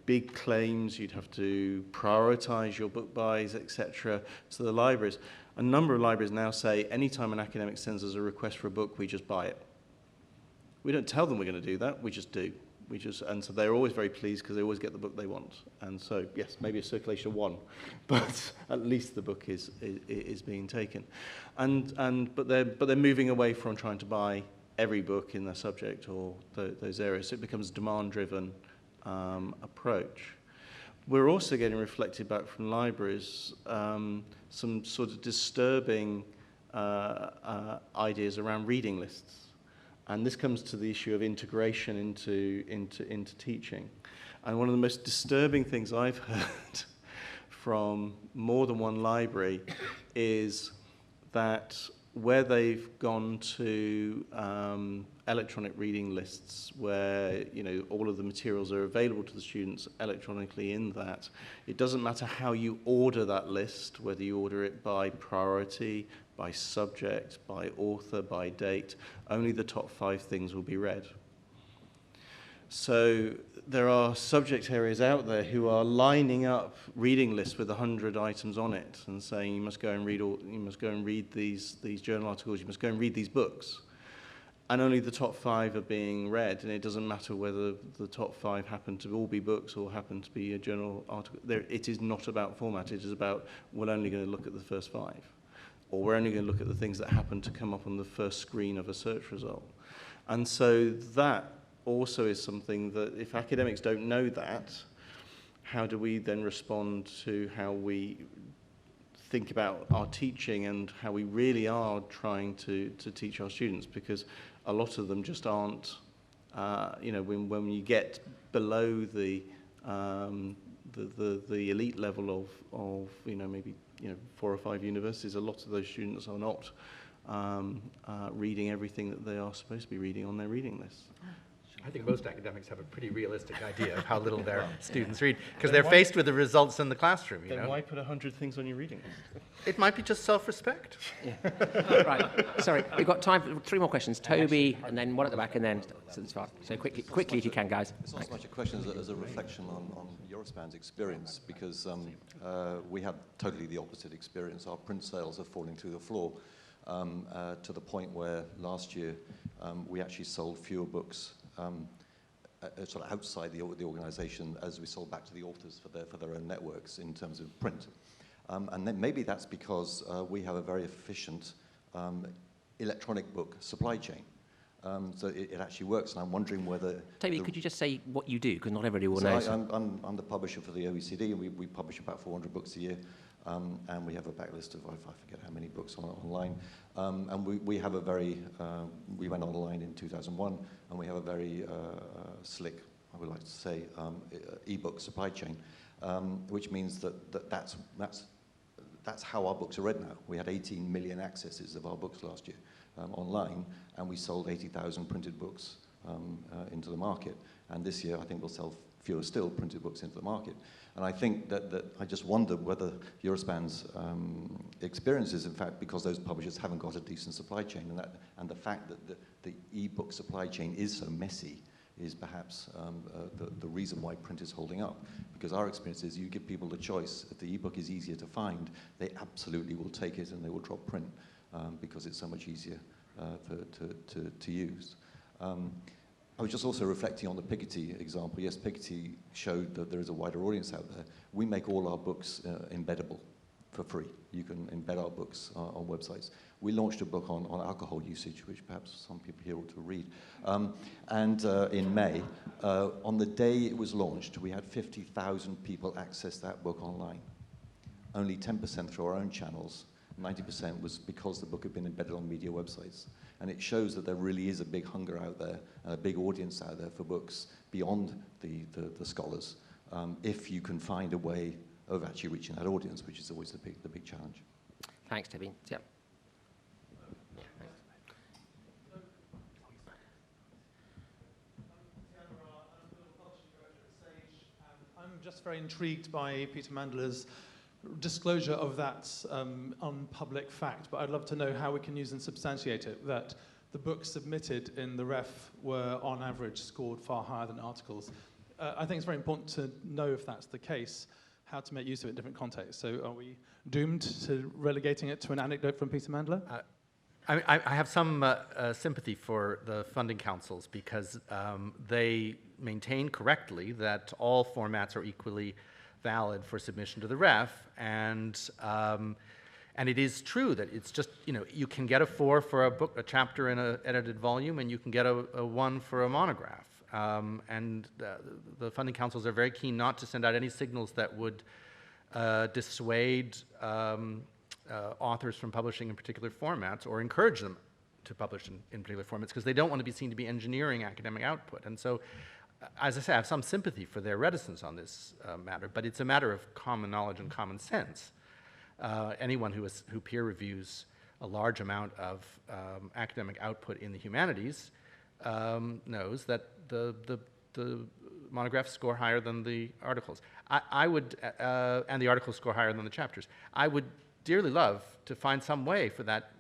big claims, you'd have to prioritize your book buys, etc. to the libraries. A number of libraries now say, anytime an academic sends us a request for a book, we just buy it. We don't tell them we're going to do that, we just do. And so they're always very pleased because they always get the book they want. And so, yes, maybe a circulation of one, but at least the book is being taken. But they're moving away from trying to buy every book in their subject or those areas. So it becomes a demand-driven approach. We're also getting reflected back from libraries some sort of disturbing ideas around reading lists. And this comes to the issue of integration into teaching. And one of the most disturbing things I've heard from more than one library is that where they've gone to electronic reading lists where all of the materials are available to the students electronically in that, it doesn't matter how you order that list, whether you order it by priority, by subject, by author, by date, only the top 5 things will be read. So there are subject areas out there who are lining up reading lists with 100 items on it and saying you must go and read these journal articles, you must go and read these books. And only the top 5 are being read, and it doesn't matter whether the top 5 happen to all be books or happen to be a journal article. It is not about format, it is about we're only going to look at the first 5. Or we're only going to look at the things that happen to come up on the first screen of a search result. And so that also is something that if academics don't know that, how do we then respond to how we think about our teaching and how we really are trying to teach our students? Because a lot of them just aren't, when you get below the elite level of maybe 4 or 5 universities, a lot of those students are not reading everything that they are supposed to be reading on their reading list. I think most academics have a pretty realistic idea of how little their students read, because they're faced with the results in the classroom. Then why put 100 things on your reading list? It might be just self-respect. Yeah. Right. Sorry, we've got time for 3 more questions. Toby, and then one at the back, and then so quickly if you can, guys. It's not so much a question as a reflection on Eurospan's experience, because we had totally the opposite experience. Our print sales are falling through the floor to the point where last year we actually sold fewer books sort of outside the organisation as we sold back to the authors for their own networks in terms of print. And then maybe that's because we have a very efficient electronic book supply chain. So it actually works, and I'm wondering whether... Toby, could you just say what you do, because not everybody will know. I'm the publisher for the OECD, and we publish about 400 books a year, and we have a backlist of, I forget how many books online. And we have a very... we went online in 2001, and we have a very slick, I would like to say, e-book supply chain, which means that's how our books are read now. We had 18 million accesses of our books last year online, and we sold 80,000 printed books into the market. And this year, I think we'll sell fewer still printed books into the market. And I think that I just wonder whether Eurospan's experience is, in fact, because those publishers haven't got a decent supply chain, and the fact that the e-book supply chain is so messy is perhaps the reason why print is holding up. Because our experience is you give people the choice. If the e-book is easier to find, they absolutely will take it and they will drop print because it's so much easier to use. I was just also reflecting on the Piketty example. Yes, Piketty showed that there is a wider audience out there. We make all our books embeddable for free. You can embed our books on websites. We launched a book on alcohol usage, which perhaps some people here ought to read. In May, on the day it was launched, we had 50,000 people access that book online. Only 10% through our own channels. 90% was because the book had been embedded on media websites. And it shows that there really is a big hunger out there, and a big audience out there for books beyond the scholars, if you can find a way of actually reaching that audience, which is always the big challenge. Thanks, Toby. Yeah. I'm just very intrigued by Peter Mandler's disclosure of that unpublic fact, but I'd love to know how we can use and substantiate it, that the books submitted in the ref were on average scored far higher than articles. I think it's very important to know if that's the case, how to make use of it in different contexts. So are we doomed to relegating it to an anecdote from Peter Mandler? I have some sympathy for the funding councils because they maintain correctly that all formats are equally valid for submission to the ref, and it is true that it's just, you can get a 4 for a chapter in an edited volume, and you can get a 1 for a monograph. And the funding councils are very keen not to send out any signals that would dissuade authors from publishing in particular formats or encourage them to publish in particular formats, because they don't want to be seen to be engineering academic output. And so, as I say, I have some sympathy for their reticence on this matter, but it's a matter of common knowledge and common sense. Anyone who peer reviews a large amount of academic output in the humanities knows that the monographs score higher than the articles. I would, and the articles score higher than the chapters. I would dearly love to find some way for that,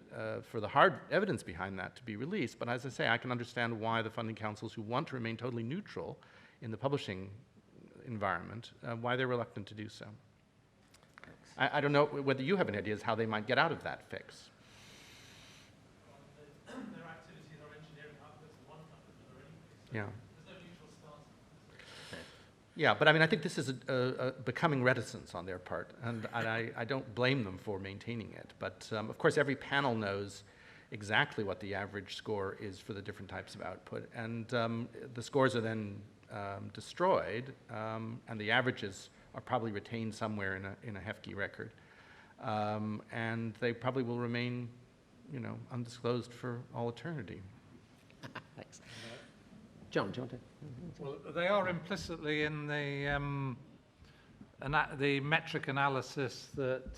for the hard evidence behind that to be released. But as I say, I can understand why the funding councils who want to remain totally neutral in the publishing environment, why they're reluctant to do so. I don't know whether you have any ideas how they might get out of that fix. Their activities are engineering outputs in one country, Yeah. there's no neutral stance. Yeah, but I mean, I think this is a becoming reticence on their part, and I don't blame them for maintaining it. But of course, every panel knows exactly what the average score is for the different types of output, and the scores are then destroyed, and the averages are probably retained somewhere in a HEFCE record, and they probably will remain, undisclosed for all eternity. Thanks. John, do you want to? Well, they are implicitly in the metric analysis that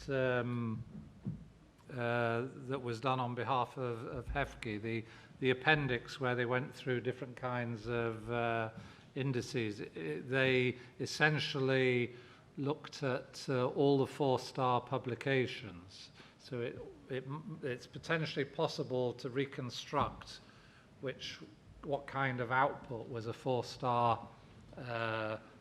that was done on behalf of HEFCE, the appendix where they went through different kinds of indices. They essentially looked at all the 4-star publications. So it's potentially possible to reconstruct what kind of output was a 4-star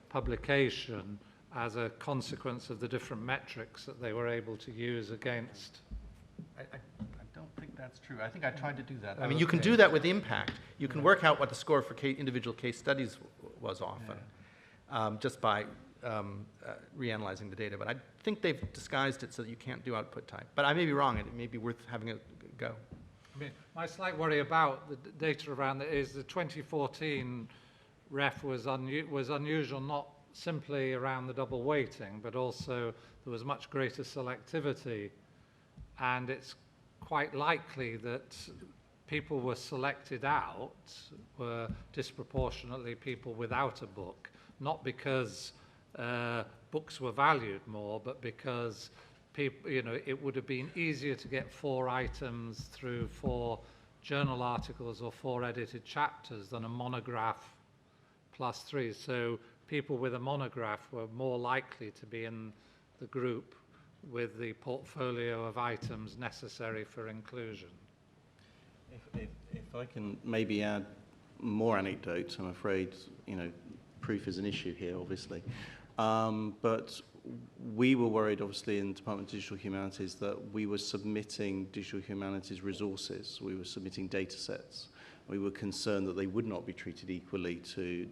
publication as a consequence of the different metrics that they were able to use against. I don't think that's true. I think I tried to do that. I mean, you can do that with impact. You can work out what the score for individual case studies was often, just by reanalyzing the data. But I think they've disguised it so that you can't do output type. But I may be wrong, and it may be worth having a go. I mean, my slight worry about the data around it is the 2014 ref was unusual, not simply around the double weighting, but also there was much greater selectivity, and it's quite likely that people were selected out, were disproportionately people without a book, not because books were valued more, but because people, it would have been easier to get 4 items through 4 journal articles or 4 edited chapters than a monograph plus 3. So people with a monograph were more likely to be in the group with the portfolio of items necessary for inclusion. If I can maybe add more anecdotes, I'm afraid, proof is an issue here, obviously. But we were worried, obviously, in the Department of Digital Humanities that we were submitting digital humanities resources. We were submitting data sets. We were concerned that they would not be treated equally to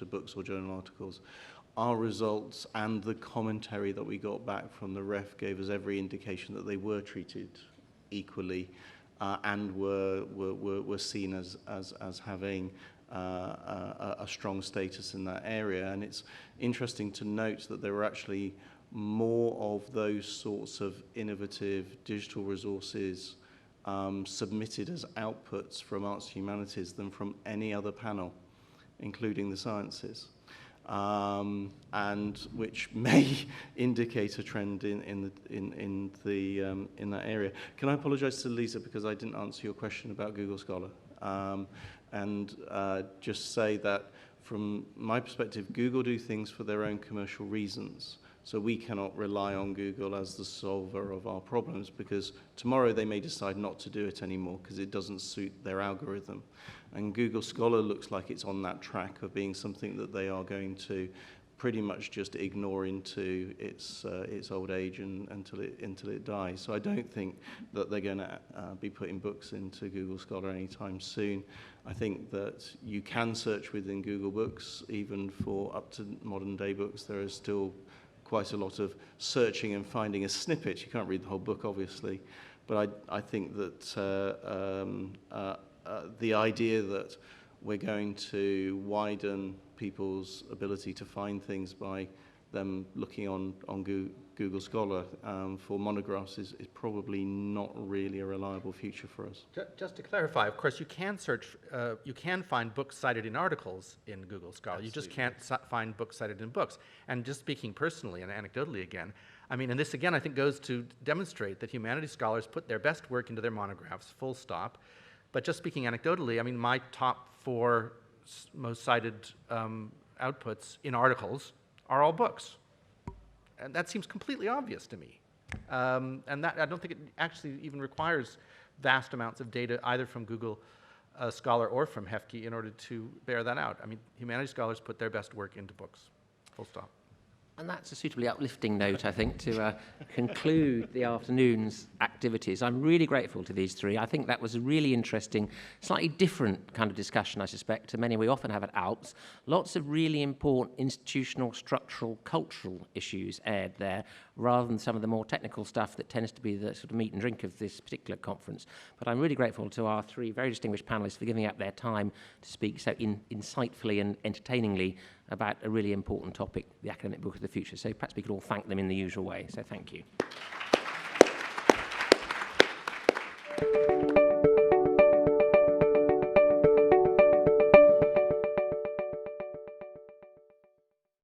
books or journal articles. Our results and the commentary that we got back from the ref gave us every indication that they were treated equally and were seen as having a strong status in that area. And it's interesting to note that there were actually more of those sorts of innovative digital resources submitted as outputs from arts and humanities than from any other panel, including the sciences, and which may indicate a trend in that area. Can I apologise to Lisa because I didn't answer your question about Google Scholar, and just say that from my perspective, Google do things for their own commercial reasons. So we cannot rely on Google as the solver of our problems, because tomorrow they may decide not to do it anymore because it doesn't suit their algorithm. And Google Scholar looks like it's on that track of being something that they are going to pretty much just ignore into its old age until it dies. So I don't think that they're going to be putting books into Google Scholar anytime soon. I think that you can search within Google Books, even for up to modern day books. There is still quite a lot of searching and finding a snippet. You can't read the whole book, obviously, but I think that the idea that we're going to widen people's ability to find things by them looking on Google Scholar for monographs is probably not really a reliable future for us. Just to clarify, of course, you can search, you can find books cited in articles in Google Scholar. Absolutely. You just can't find books cited in books. And just speaking personally and anecdotally again, I mean, and this again I think goes to demonstrate that humanities scholars put their best work into their monographs, full stop. But just speaking anecdotally, I mean, my top 4 most cited outputs in articles are all books. And that seems completely obvious to me. And that, I don't think it actually even requires vast amounts of data either from Google Scholar or from HEFCE in order to bear that out. I mean, humanities scholars put their best work into books, full stop. And that's a suitably uplifting note, I think, to conclude the afternoon's activities. I'm really grateful to these 3. I think that was a really interesting, slightly different kind of discussion, I suspect, to many we often have at ALPS. Lots of really important institutional, structural, cultural issues aired there, rather than some of the more technical stuff that tends to be the sort of meat and drink of this particular conference. But I'm really grateful to our 3 very distinguished panelists for giving up their time to speak so insightfully and entertainingly about a really important topic, the academic book of the future. So perhaps we could all thank them in the usual way. So thank you.